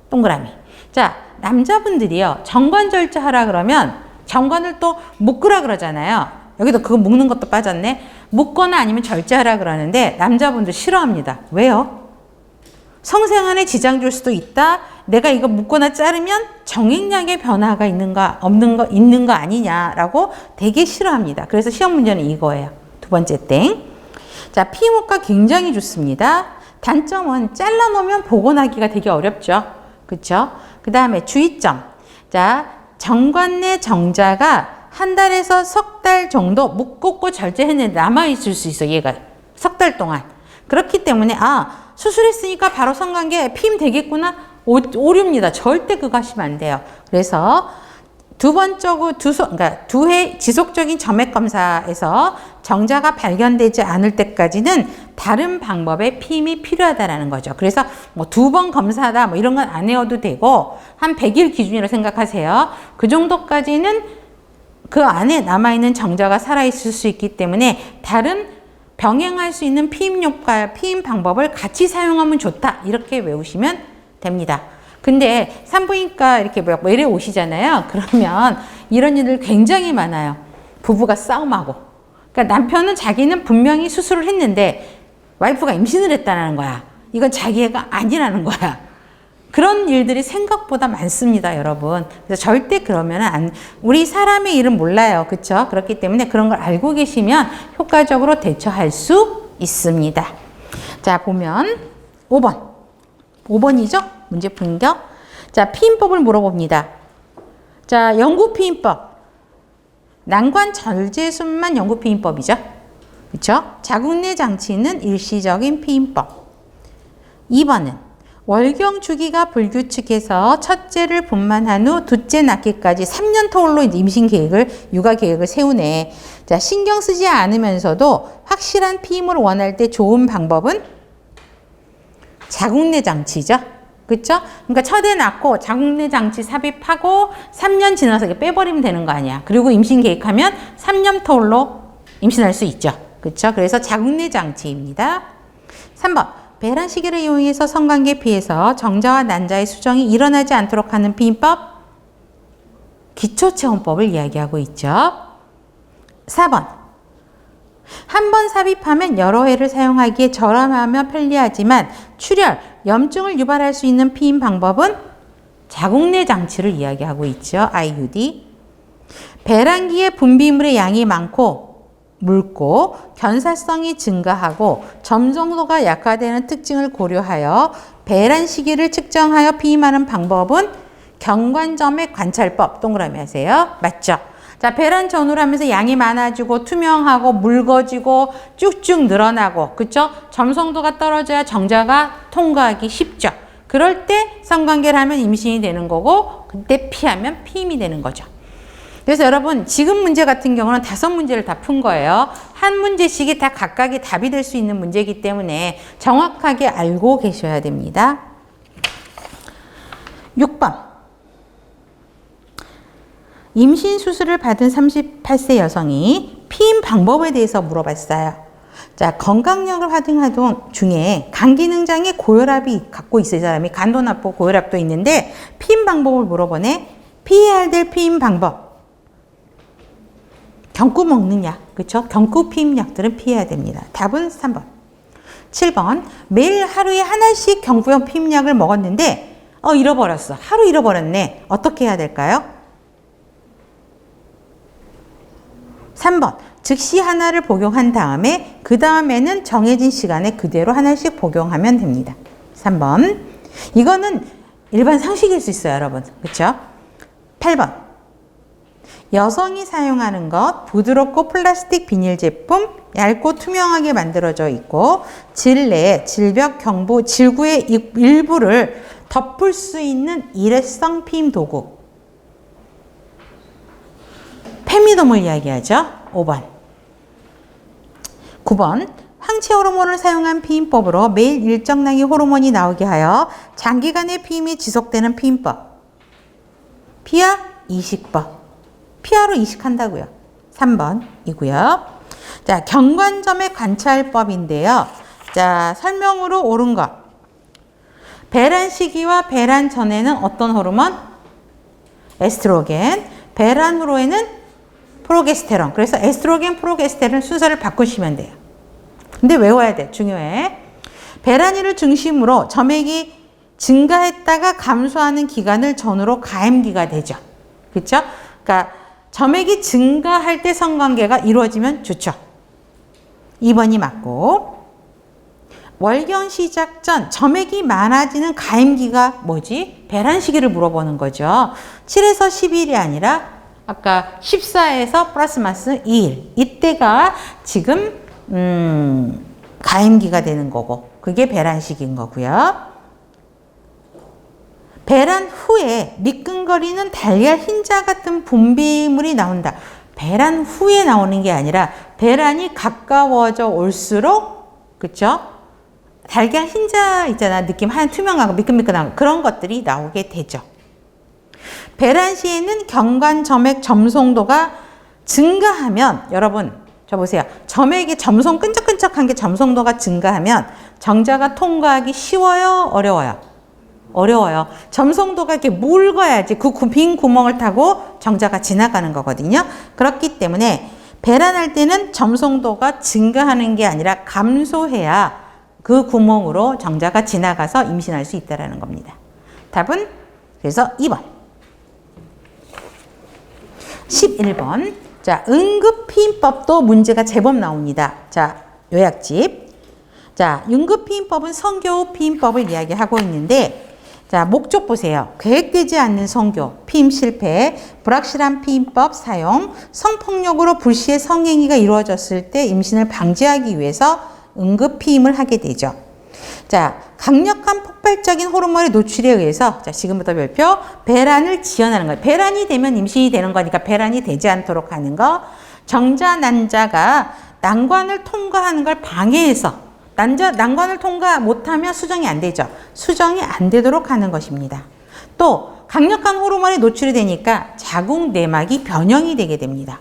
동그라미. 자, 남자분들이요. 정관 절제하라 그러면 정관을 또 묶으라 그러잖아요. 여기도 그거 묶는 것도 빠졌네. 묶거나 아니면 절제하라 그러는데 남자분들 싫어합니다. 왜요? 성생활에 지장 줄 수도 있다. 내가 이거 묶거나 자르면 정액량의 변화가 있는가 있는 거 아니냐라고 되게 싫어합니다. 그래서 시험 문제는 이거예요. 두 번째 땡. 자, 피임 효과 굉장히 좋습니다. 단점은 잘라놓으면 복원하기가 되게 어렵죠. 그렇죠? 그 다음에 주의점. 자, 정관 내 정자가 한 달에서 석 달 정도 묶고 절제했는데 남아있을 수 있어. 얘가 석 달 동안. 그렇기 때문에 수술했으니까 바로 성관계 피임 되겠구나. 오류입니다. 절대 그거 하시면 안 돼요. 그래서 그러니까 2회 지속적인 점액 검사에서 정자가 발견되지 않을 때까지는 다른 방법의 피임이 필요하다라는 거죠. 그래서 뭐 2번 검사다 뭐 이런 건 안 해도 되고 한 100일 기준으로 생각하세요. 그 정도까지는 그 안에 남아있는 정자가 살아있을 수 있기 때문에 다른 병행할 수 있는 피임 효과, 피임 방법을 같이 사용하면 좋다. 이렇게 외우시면 됩니다. 근데 산부인과 이렇게 뭐 이래 오시잖아요. 그러면 이런 일들 굉장히 많아요. 부부가 싸움하고. 그러니까 남편은 자기는 분명히 수술을 했는데 와이프가 임신을 했다는 거야. 이건 자기 애가 아니라는 거야. 그런 일들이 생각보다 많습니다, 여러분. 그래서 절대 그러면 우리 사람의 일은 몰라요. 그렇죠? 그렇기 때문에 그런 걸 알고 계시면 효과적으로 대처할 수 있습니다. 자, 보면 5번. 5번이죠? 문제 분격. 자, 피임법을 물어봅니다. 자, 영구 피임법. 난관 절제술만 영구 피임법이죠. 그렇죠? 자궁 내 장치는 일시적인 피임법. 2번은 월경 주기가 불규칙해서 첫째를 분만한 후 둘째 낳기까지 3년 터울로 임신 계획을, 육아 계획을 세우네. 자, 신경 쓰지 않으면서도 확실한 피임을 원할 때 좋은 방법은 자궁내 장치죠. 그렇죠? 그러니까 첫애 낳고 자궁내 장치 삽입하고 3년 지나서 빼버리면 되는 거 아니야. 그리고 임신 계획하면 3년 터울로 임신할 수 있죠. 그렇죠? 그래서 자궁내 장치입니다. 3번. 배란 시계를 이용해서 성관계 피해서 정자와 난자의 수정이 일어나지 않도록 하는 피임법. 기초체온법을 이야기하고 있죠. 4번. 한 번 삽입하면 여러 회를 사용하기에 저렴하며 편리하지만 출혈, 염증을 유발할 수 있는 피임 방법은 자궁내 장치를 이야기하고 있죠. IUD. 배란기의 분비물의 양이 묽고 견사성이 증가하고 점성도가 약화되는 특징을 고려하여 배란 시기를 측정하여 피임하는 방법은 경관점액 관찰법. 동그라미 하세요. 맞죠? 자, 배란 전후를 하면서 양이 많아지고 투명하고 묽어지고 쭉쭉 늘어나고, 그쵸? 점성도가 떨어져야 정자가 통과하기 쉽죠. 그럴 때 성관계를 하면 임신이 되는 거고, 그때 피하면 피임이 되는 거죠. 그래서 여러분, 지금 문제 같은 경우는 5문제를 다 푼 거예요. 한 문제씩이 다 각각의 답이 될 수 있는 문제이기 때문에 정확하게 알고 계셔야 됩니다. 6번. 임신 수술을 받은 38세 여성이 피임 방법에 대해서 물어봤어요. 자, 건강력을 확인하던 중에 간 기능장애 고혈압이 갖고 있을 사람이 간도 나쁘고 고혈압도 있는데 피임 방법을 물어보네. 피해야 될 피임 방법. 경구 먹는 약, 그렇죠? 경구 피임 약들은 피해야 됩니다. 답은 3번. 7번. 매일 하루에 하나씩 경구용 피임 약을 먹었는데 잃어버렸어. 하루 잃어버렸네. 어떻게 해야 될까요? 3번. 즉시 하나를 복용한 다음에 그 다음에는 정해진 시간에 그대로 하나씩 복용하면 됩니다. 3번. 이거는 일반 상식일 수 있어요, 여러분. 그렇죠? 8번. 여성이 사용하는 것, 부드럽고 플라스틱 비닐 제품, 얇고 투명하게 만들어져 있고 질내, 질벽, 경부, 질구의 일부를 덮을 수 있는 일회성 피임 도구. 페미돔을 이야기하죠. 5번. 9번. 항체 호르몬을 사용한 피임법으로 매일 일정량의 호르몬이 나오게 하여 장기간의 피임이 지속되는 피임법. 피하 이식법. 피하로 이식한다고요. 3번이고요. 자, 경관점의 관찰법인데요. 자, 설명으로 옳은 것. 배란 시기와 배란 전에는 어떤 호르몬? 에스트로겐. 배란 후로에는 프로게스테론. 그래서 에스트로겐, 프로게스테론 순서를 바꾸시면 돼요. 근데 외워야 돼. 중요해. 배란일을 중심으로 점액이 증가했다가 감소하는 기간을 전후로 가임기가 되죠. 그렇죠? 그러니까 점액이 증가할 때 성관계가 이루어지면 좋죠. 2번이 맞고, 월경 시작 전 점액이 많아지는 가임기가 뭐지? 배란 시기를 물어보는 거죠. 7에서 10일이 아니라 아까 14에서 플러스 마이너스 2일. 이때가 지금 가임기가 되는 거고, 그게 배란 시기인 거고요. 배란 후에 미끈거리는 달걀 흰자 같은 분비물이 나온다. 배란 후에 나오는 게 아니라 배란이 가까워져 올수록, 그쵸? 달걀 흰자 있잖아. 느낌 하얀 투명하고 미끈미끈한 그런 것들이 나오게 되죠. 배란 시에는 경관 점액 점송도가 증가하면, 여러분 저 보세요. 점액이 점송 끈적끈적한 게 점송도가 증가하면 정자가 통과하기 쉬워요? 어려워요? 어려워요. 점송도가 이렇게 묽어야지 그 빈 구멍을 타고 정자가 지나가는 거거든요. 그렇기 때문에 배란할 때는 점송도가 증가하는 게 아니라 감소해야 그 구멍으로 정자가 지나가서 임신할 수 있다는 겁니다. 답은 그래서 2번. 11번. 자, 응급피임법도 문제가 제법 나옵니다. 자, 요약집. 자, 응급피임법은 성교 피임법을 이야기하고 있는데, 자, 목적 보세요. 계획되지 않는 성교, 피임 실패, 불확실한 피임법 사용, 성폭력으로 불시의 성행위가 이루어졌을 때 임신을 방지하기 위해서 응급피임을 하게 되죠. 자, 강력한 폭발적인 호르몬의 노출에 의해서, 자, 지금부터 별표, 배란을 지연하는 거예요. 배란이 되면 임신이 되는 거니까 배란이 되지 않도록 하는 거. 정자, 난자가 난관을 통과하는 걸 방해해서, 난관을 통과 못하면 수정이 안 되죠. 수정이 안 되도록 하는 것입니다. 또 강력한 호르몬에 노출이 되니까 자궁 내막이 변형이 되게 됩니다.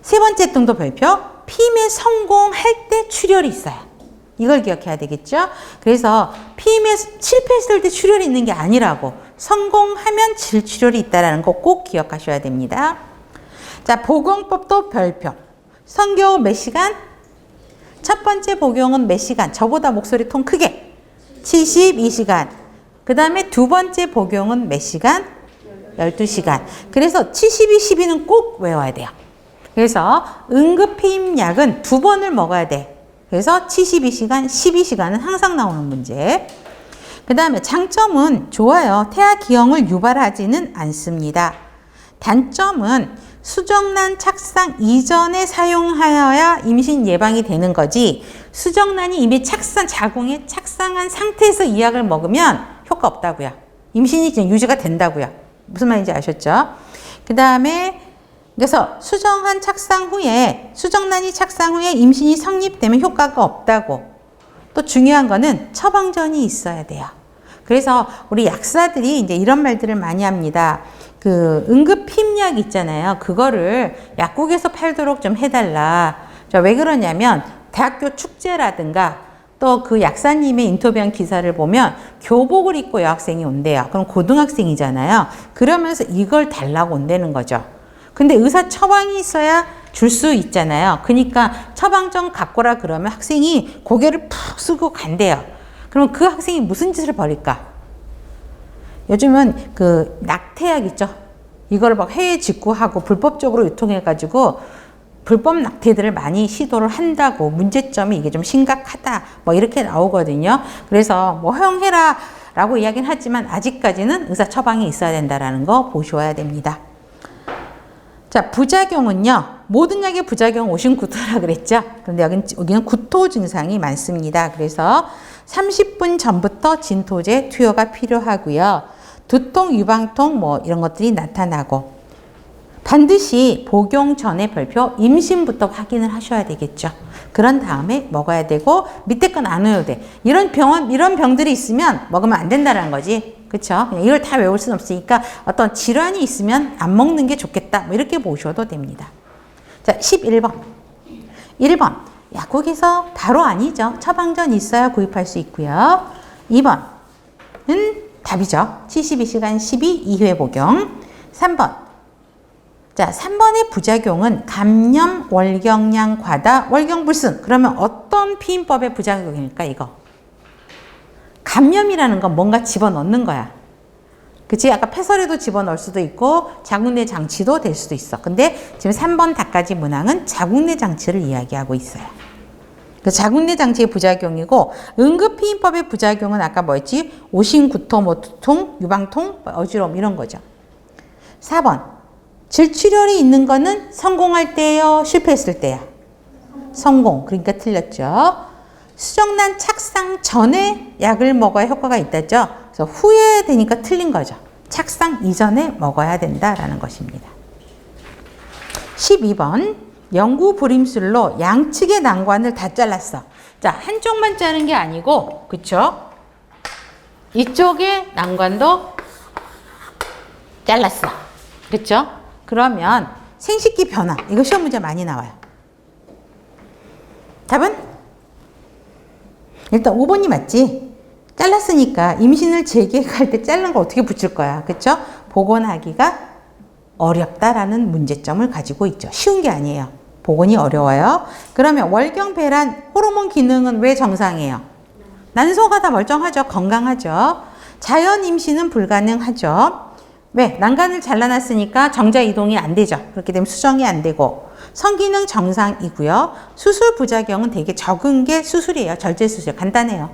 세 번째 등도 별표, 피임에 성공할 때 출혈이 있어요. 이걸 기억해야 되겠죠? 그래서 피임에 실패했을 때 출혈이 있는 게 아니라고, 성공하면 질출혈이 있다는 거 꼭 기억하셔야 됩니다. 자, 복용법도 별표. 성교 몇 시간? 첫 번째 복용은 몇 시간? 저보다 목소리 톤 크게. 72시간. 그 다음에 두 번째 복용은 몇 시간? 12시간. 그래서 72, 12는 꼭 외워야 돼요. 그래서 응급피임약은 2번을 먹어야 돼. 그래서 72시간, 12시간은 항상 나오는 문제. 그 다음에 장점은 좋아요. 태아 기형을 유발하지는 않습니다. 단점은 수정란 착상 이전에 사용하여야 임신 예방이 되는 거지, 수정란이 이미 자궁에 착상한 상태에서 이 약을 먹으면 효과 없다고요. 임신이 그냥 유지가 된다고요. 무슨 말인지 아셨죠? 그 다음에 그래서 수정란이 착상 후에 임신이 성립되면 효과가 없다고. 또 중요한 거는 처방전이 있어야 돼요. 그래서 우리 약사들이 이제 이런 말들을 많이 합니다. 그 응급피임약 있잖아요. 그거를 약국에서 팔도록 좀 해달라. 왜 그러냐면 대학교 축제라든가 또 그 약사님의 인터뷰한 기사를 보면 교복을 입고 여학생이 온대요. 그럼 고등학생이잖아요. 그러면서 이걸 달라고 온다는 거죠. 근데 의사 처방이 있어야 줄 수 있잖아요. 그러니까 처방전 갖고 라 그러면 학생이 고개를 푹 숙이고 간대요. 그럼 그 학생이 무슨 짓을 벌일까? 요즘은 그 낙태약 있죠. 이걸 막 해외 직구하고 불법적으로 유통해가지고 불법 낙태들을 많이 시도를 한다고, 문제점이 이게 좀 심각하다 뭐 이렇게 나오거든요. 그래서 뭐 허용해라 라고 이야기는 하지만 아직까지는 의사 처방이 있어야 된다는 거 보셔야 됩니다. 자, 부작용은요. 모든 약의 부작용은 오심구토라 그랬죠. 그런데 여기는 구토 증상이 많습니다. 그래서 30분 전부터 진토제 투여가 필요하고요. 두통, 유방통 뭐 이런 것들이 나타나고 반드시 복용 전에 별표 임신부터 확인을 하셔야 되겠죠. 그런 다음에 먹어야 되고 밑에 건 안 외워도 돼. 이런 병들이 있으면 먹으면 안 된다는 거지. 그렇죠? 이걸 다 외울 수는 없으니까 어떤 질환이 있으면 안 먹는 게 좋겠다. 뭐 이렇게 보셔도 됩니다. 자, 11번. 1번. 약국에서 바로 아니죠. 처방전 있어야 구입할 수 있고요. 2번은 답이죠. 72시간 12회 복용. 3번. 자, 3번의 부작용은 감염, 월경량 과다, 월경불순. 그러면 어떤 피임법의 부작용일까, 이거? 감염이라는 건 뭔가 집어넣는 거야. 그치? 아까 폐설에도 집어넣을 수도 있고 자궁내 장치도 될 수도 있어. 근데 지금 3번 답까지 문항은 자궁내 장치를 이야기하고 있어요. 그 자궁내 장치의 부작용이고 응급피임법의 부작용은 아까 뭐였지? 오심, 구토, 뭐 두통, 유방통, 어지러움 이런 거죠. 4번. 질출혈이 있는 거는 성공할 때예요? 실패했을 때야? 성공. 그러니까 틀렸죠. 수정란 착상 전에 약을 먹어야 효과가 있다죠. 그래서 후에 되니까 틀린 거죠. 착상 이전에 먹어야 된다라는 것입니다. 12번. 영구 불임술로 양측의 난관을 다 잘랐어. 자, 한쪽만 자른 게 아니고, 그쵸? 이쪽의 난관도 잘랐어. 그쵸? 그러면 생식기 변화. 이거 시험 문제 많이 나와요. 답은? 일단 5번이 맞지? 잘랐으니까 임신을 재계획할 때 자른 걸 어떻게 붙일 거야. 그쵸? 복원하기가 어렵다라는 문제점을 가지고 있죠. 쉬운 게 아니에요. 복원이 어려워요. 그러면 월경배란 호르몬 기능은 왜 정상이에요? 난소가 다 멀쩡하죠. 건강하죠. 자연 임신은 불가능하죠. 왜? 난간을 잘라놨으니까 정자 이동이 안 되죠. 그렇게 되면 수정이 안 되고 성기능 정상이고요. 수술 부작용은 되게 적은 게 수술이에요. 절제수술. 간단해요.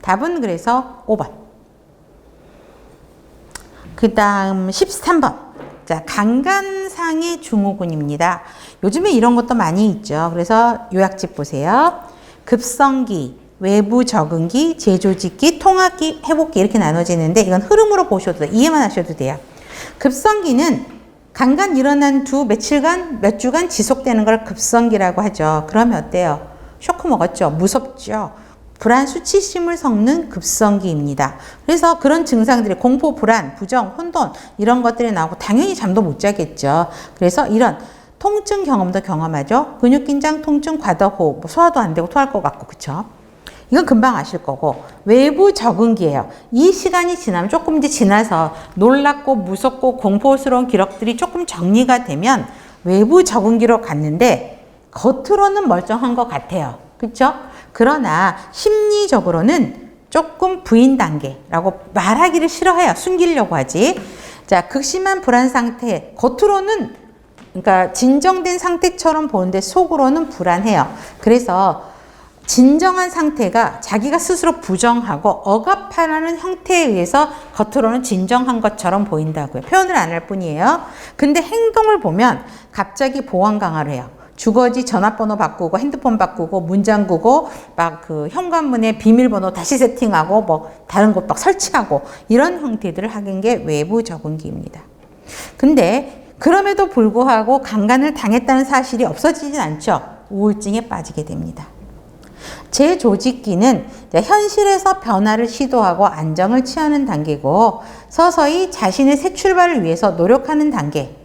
답은 그래서 5번. 그 다음 13번. 자, 강간상의 증후군입니다. 요즘에 이런 것도 많이 있죠. 그래서 요약집 보세요. 급성기, 외부 적응기, 재조직기, 통합기, 회복기 이렇게 나눠지는데 이건 흐름으로 보셔도 돼요. 이해만 하셔도 돼요. 급성기는 강간 일어난 며칠간, 몇 주간 지속되는 걸 급성기라고 하죠. 그러면 어때요? 쇼크 먹었죠? 무섭죠? 불안, 수치심을 섞는 급성기입니다. 그래서 그런 증상들이 공포, 불안, 부정, 혼돈 이런 것들이 나오고 당연히 잠도 못 자겠죠. 그래서 이런 통증 경험도 경험하죠. 근육 긴장, 통증, 과다호흡, 뭐 소화도 안 되고 토할 것 같고 그쵸? 이건 금방 아실 거고 외부 적응기예요. 이 시간이 지나면 조금 이제 지나서 놀랍고 무섭고 공포스러운 기록들이 조금 정리가 되면 외부 적응기로 갔는데 겉으로는 멀쩡한 것 같아요. 그렇죠? 그러나 심리적으로는 조금 부인 단계라고 말하기를 싫어해요. 숨기려고 하지. 자, 극심한 불안 상태 겉으로는 그러니까 진정된 상태처럼 보는데 속으로는 불안해요. 그래서 진정한 상태가 자기가 스스로 부정하고 억압하라는 형태에 의해서 겉으로는 진정한 것처럼 보인다고요. 표현을 안 할 뿐이에요. 근데 행동을 보면 갑자기 보안 강화를 해요. 주거지 전화번호 바꾸고 핸드폰 바꾸고 문 잠그고 막 그 현관문에 비밀번호 다시 세팅하고 뭐 다른 곳 막 설치하고 이런 형태들을 하는 게 외부 적응기입니다. 근데 그럼에도 불구하고 강간을 당했다는 사실이 없어지진 않죠. 우울증에 빠지게 됩니다. 재조직기는 현실에서 변화를 시도하고 안정을 취하는 단계고 서서히 자신의 새 출발을 위해서 노력하는 단계.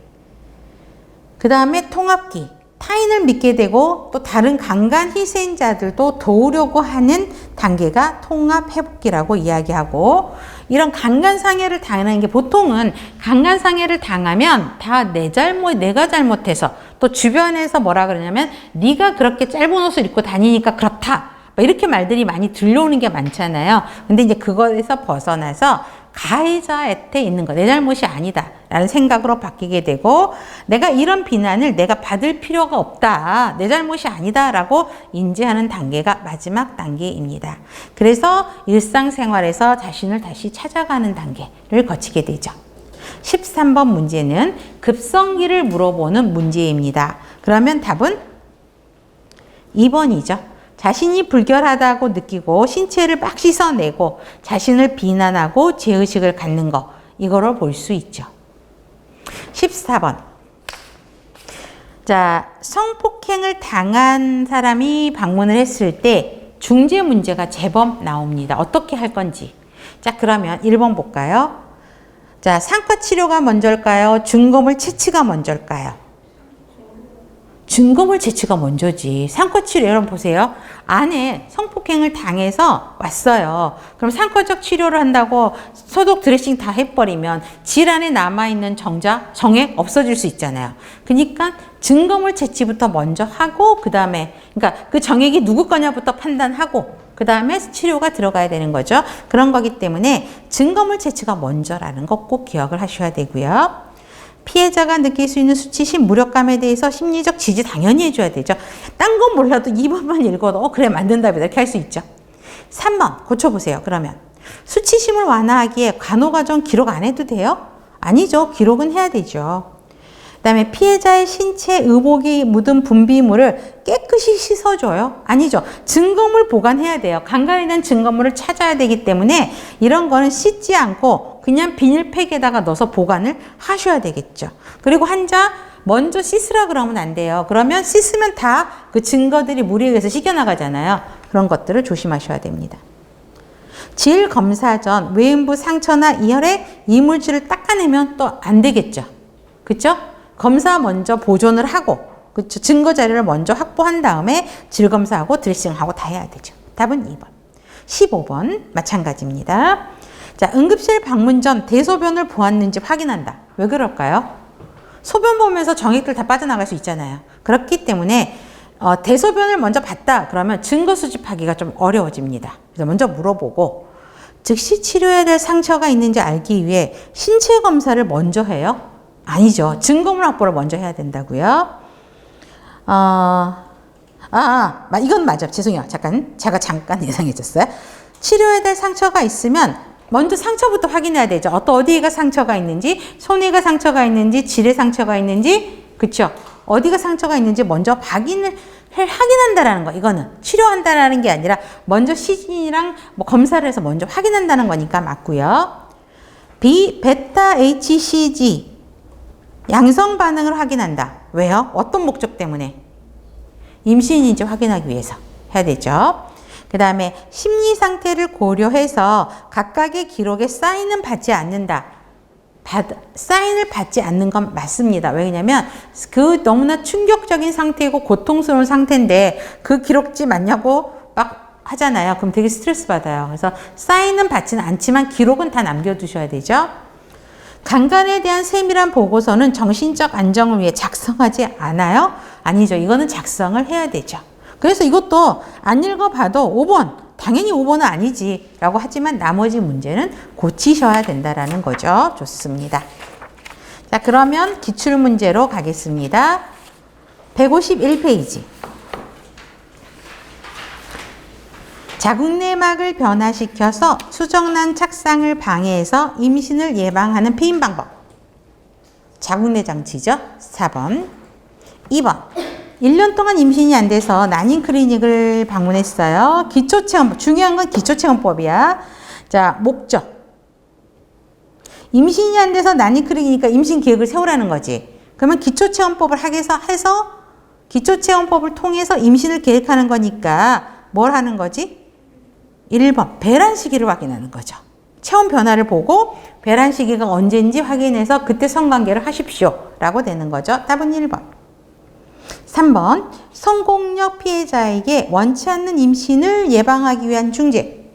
그 다음에 통합기. 타인을 믿게 되고 또 다른 강간 희생자들도 도우려고 하는 단계가 통합회복기라고 이야기하고 이런 강간상해를 당하는 게 보통은 강간상해를 당하면 다 내 잘못, 내가 잘못해서 또 주변에서 뭐라 그러냐면 네가 그렇게 짧은 옷을 입고 다니니까 그렇다. 이렇게 말들이 많이 들려오는 게 많잖아요. 근데 이제 그거에서 벗어나서 가해자한테 있는 거, 내 잘못이 아니다 라는 생각으로 바뀌게 되고 내가 이런 비난을 내가 받을 필요가 없다, 내 잘못이 아니다 라고 인지하는 단계가 마지막 단계입니다. 그래서 일상생활에서 자신을 다시 찾아가는 단계를 거치게 되죠. 13번 문제는 급성기를 물어보는 문제입니다. 그러면 답은 2번이죠. 자신이 불결하다고 느끼고 신체를 막 씻어내고 자신을 비난하고 죄의식을 갖는 거, 이거를 볼 수 있죠. 14번. 자, 성폭행을 당한 사람이 방문을 했을 때 중재 문제가 제법 나옵니다. 어떻게 할 건지. 자, 그러면 1번 볼까요? 자, 상과 치료가 먼저일까요? 중거물 채취가 먼저일까요? 중거물 채취가 먼저지. 상과 치료, 여러분 보세요. 안에 성폭행을 당해서 왔어요. 그럼 상과적 치료를 한다고 소독 드레싱 다 해버리면 질환에 남아있는 정액 없어질 수 있잖아요. 그러니까 증거물 채취부터 먼저 하고, 그 다음에, 그러니까 그 정액이 누구 거냐부터 판단하고, 그 다음에 치료가 들어가야 되는 거죠. 그런 거기 때문에 증거물 채취가 먼저라는 거 꼭 기억을 하셔야 되고요. 피해자가 느낄 수 있는 수치심, 무력감에 대해서 심리적 지지 당연히 해줘야 되죠. 딴 건 몰라도 2번만 읽어도 그래 맞는 답이다 이렇게 할 수 있죠. 3번 고쳐보세요. 그러면 수치심을 완화하기에 간호과정 기록 안 해도 돼요? 아니죠. 기록은 해야 되죠. 그 다음에 피해자의 신체 의복이 묻은 분비물을 깨끗이 씻어줘요? 아니죠. 증거물 보관해야 돼요. 간간히 난 증거물을 찾아야 되기 때문에 이런 거는 씻지 않고 그냥 비닐팩에다가 넣어서 보관을 하셔야 되겠죠. 그리고 환자 먼저 씻으라 그러면 안 돼요. 그러면 씻으면 다 그 증거들이 물에 의해서 씻겨나가잖아요. 그런 것들을 조심하셔야 됩니다. 질 검사 전 외음부 상처나 이혈에 이물질을 닦아내면 또 안 되겠죠. 그렇죠? 검사 먼저 보존을 하고, 그렇죠? 증거 자료를 먼저 확보한 다음에 질 검사하고 드레싱하고 다 해야 되죠. 답은 2번. 15번 마찬가지입니다. 자, 응급실 방문 전 대소변을 보았는지 확인한다. 왜 그럴까요? 소변 보면서 정액들 다 빠져나갈 수 있잖아요. 그렇기 때문에 대소변을 먼저 봤다 그러면 증거 수집하기가 좀 어려워집니다. 그래서 먼저 물어보고, 즉시 치료해야 될 상처가 있는지 알기 위해 신체 검사를 먼저 해요? 아니죠. 증거물 확보를 먼저 해야 된다고요. 이건 맞아. 죄송해요. 제가 잠깐 예상해줬어요. 치료해야 될 상처가 있으면 먼저 상처부터 확인해야 되죠. 어디가 상처가 있는지, 손에가 상처가 있는지, 질에 상처가 있는지, 그쵸? 어디가 상처가 있는지 먼저 확인한다라는 거. 이거는 치료한다라는 게 아니라 먼저 시진이랑 검사를 해서 먼저 확인한다는 거니까 맞고요. 베타 HCG 양성 반응을 확인한다. 왜요? 어떤 목적 때문에? 임신인지 확인하기 위해서 해야 되죠. 그 다음에 심리 상태를 고려해서 각각의 기록에 사인은 받지 않는다. 사인을 받지 않는 건 맞습니다. 왜냐면 그 너무나 충격적인 상태이고 고통스러운 상태인데 그 기록지 맞냐고 막 하잖아요. 그럼 되게 스트레스 받아요. 그래서 사인은 받지는 않지만 기록은 다 남겨두셔야 되죠. 강간에 대한 세밀한 보고서는 정신적 안정을 위해 작성하지 않아요? 아니죠. 이거는 작성을 해야 되죠. 그래서 이것도 안 읽어봐도 5번, 당연히 5번은 아니지 라고 하지만 나머지 문제는 고치셔야 된다라는 거죠. 좋습니다. 자, 그러면 기출문제로 가겠습니다. 151페이지. 자궁내막을 변화시켜서 수정란 착상을 방해해서 임신을 예방하는 피임 방법. 자궁내 장치죠. 4번. 2번. 1년 동안 임신이 안 돼서 난임 클리닉을 방문했어요. 기초체험법. 중요한 건 기초체험법이야. 자, 목적. 임신이 안 돼서 난임 클리닉이니까 임신 계획을 세우라는 거지. 그러면 기초체험법을 해서 기초체험법을 통해서 임신을 계획하는 거니까 뭘 하는 거지? 1번. 배란 시기를 확인하는 거죠. 체온 변화를 보고 배란 시기가 언제인지 확인해서 그때 성관계를 하십시오. 라고 되는 거죠. 답은 1번. 3번. 성공력 피해자에게 원치 않는 임신을 예방하기 위한 중재.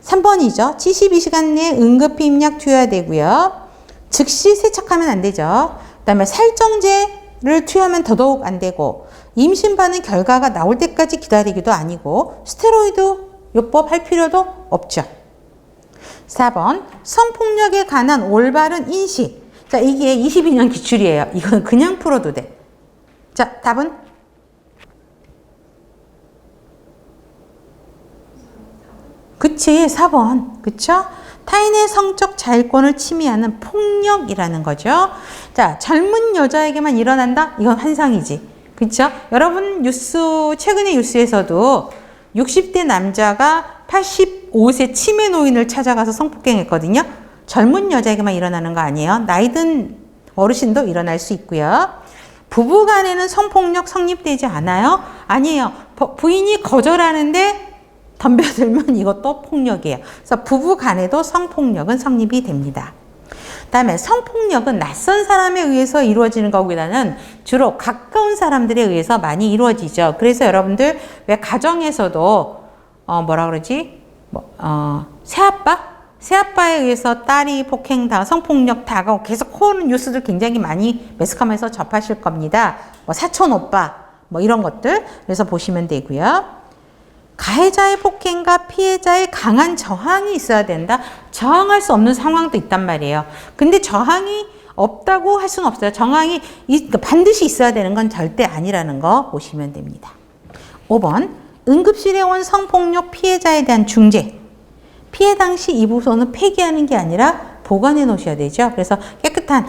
3번이죠. 72시간 내에 응급히 임약 투여해야 되고요. 즉시 세척하면 안 되죠. 그 다음에 살정제를 투여하면 더더욱 안 되고, 임신 반응 결과가 나올 때까지 기다리기도 아니고, 스테로이드 요법 할 필요도 없죠. 4번. 성폭력에 관한 올바른 인식. 자, 이게 22년 기출이에요. 이건 그냥 풀어도 돼. 자, 답은? 그치, 4번. 그쵸? 타인의 성적 자율권을 침해하는 폭력이라는 거죠. 자, 젊은 여자에게만 일어난다? 이건 환상이지. 그렇죠? 여러분 최근의 뉴스에서도 60대 남자가 85세 치매 노인을 찾아가서 성폭행했거든요. 젊은 여자에게만 일어나는 거 아니에요. 나이 든 어르신도 일어날 수 있고요. 부부 간에는 성폭력 성립되지 않아요? 아니에요. 부인이 거절하는데 덤벼들면 이것도 폭력이에요. 그래서 부부 간에도 성폭력은 성립이 됩니다. 그다음에 성폭력은 낯선 사람에 의해서 이루어지는 것보다는 주로 가까운 사람들에 의해서 많이 이루어지죠. 그래서 여러분들 왜 가정에서도 뭐라 그러지? 새아빠에 의해서 딸이 성폭력 당하고 계속 코오는 뉴스들 굉장히 많이 매스컴에서 접하실 겁니다. 사촌 오빠 이런 것들. 그래서 보시면 되고요. 가해자의 폭행과 피해자의 강한 저항이 있어야 된다. 저항할 수 없는 상황도 있단 말이에요. 근데 저항이 없다고 할 수는 없어요. 저항이 반드시 있어야 되는 건 절대 아니라는 거 보시면 됩니다. 5번 응급실에 온 성폭력 피해자에 대한 중재. 피해 당시 이부소는 폐기하는 게 아니라 보관해 놓으셔야 되죠. 그래서 깨끗한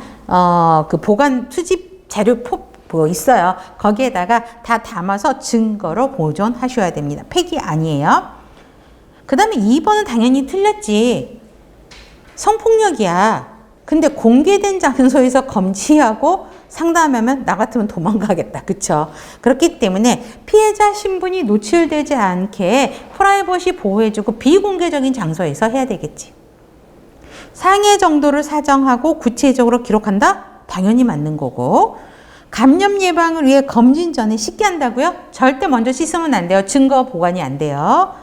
그 보관 수집 자료 있어요. 거기에다가 다 담아서 증거로 보존하셔야 됩니다. 폐기 아니에요. 그 다음에 2번은 당연히 틀렸지. 성폭력이야. 근데 공개된 장소에서 검지하고 상담하면 나 같으면 도망가겠다. 그쵸? 그렇기 때문에 피해자 신분이 노출되지 않게 프라이버시 보호해주고 비공개적인 장소에서 해야 되겠지. 상해 정도를 사정하고 구체적으로 기록한다? 당연히 맞는 거고. 감염 예방을 위해 검진 전에 씻게 한다고요? 절대 먼저 씻으면 안 돼요. 증거 보관이 안 돼요.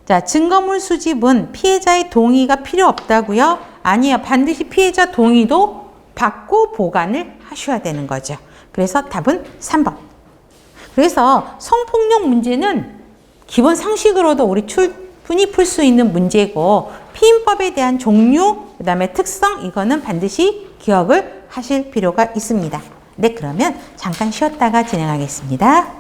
자, 증거물 수집은 피해자의 동의가 필요 없다고요? 아니에요. 반드시 피해자 동의도 받고 보관을 하셔야 되는 거죠. 그래서 답은 3번. 그래서 성폭력 문제는 기본 상식으로도 우리 충분히 풀 수 있는 문제고 피임법에 대한 종류, 그 다음에 특성 이거는 반드시 기억을 하실 필요가 있습니다. 네, 그러면 잠깐 쉬었다가 진행하겠습니다.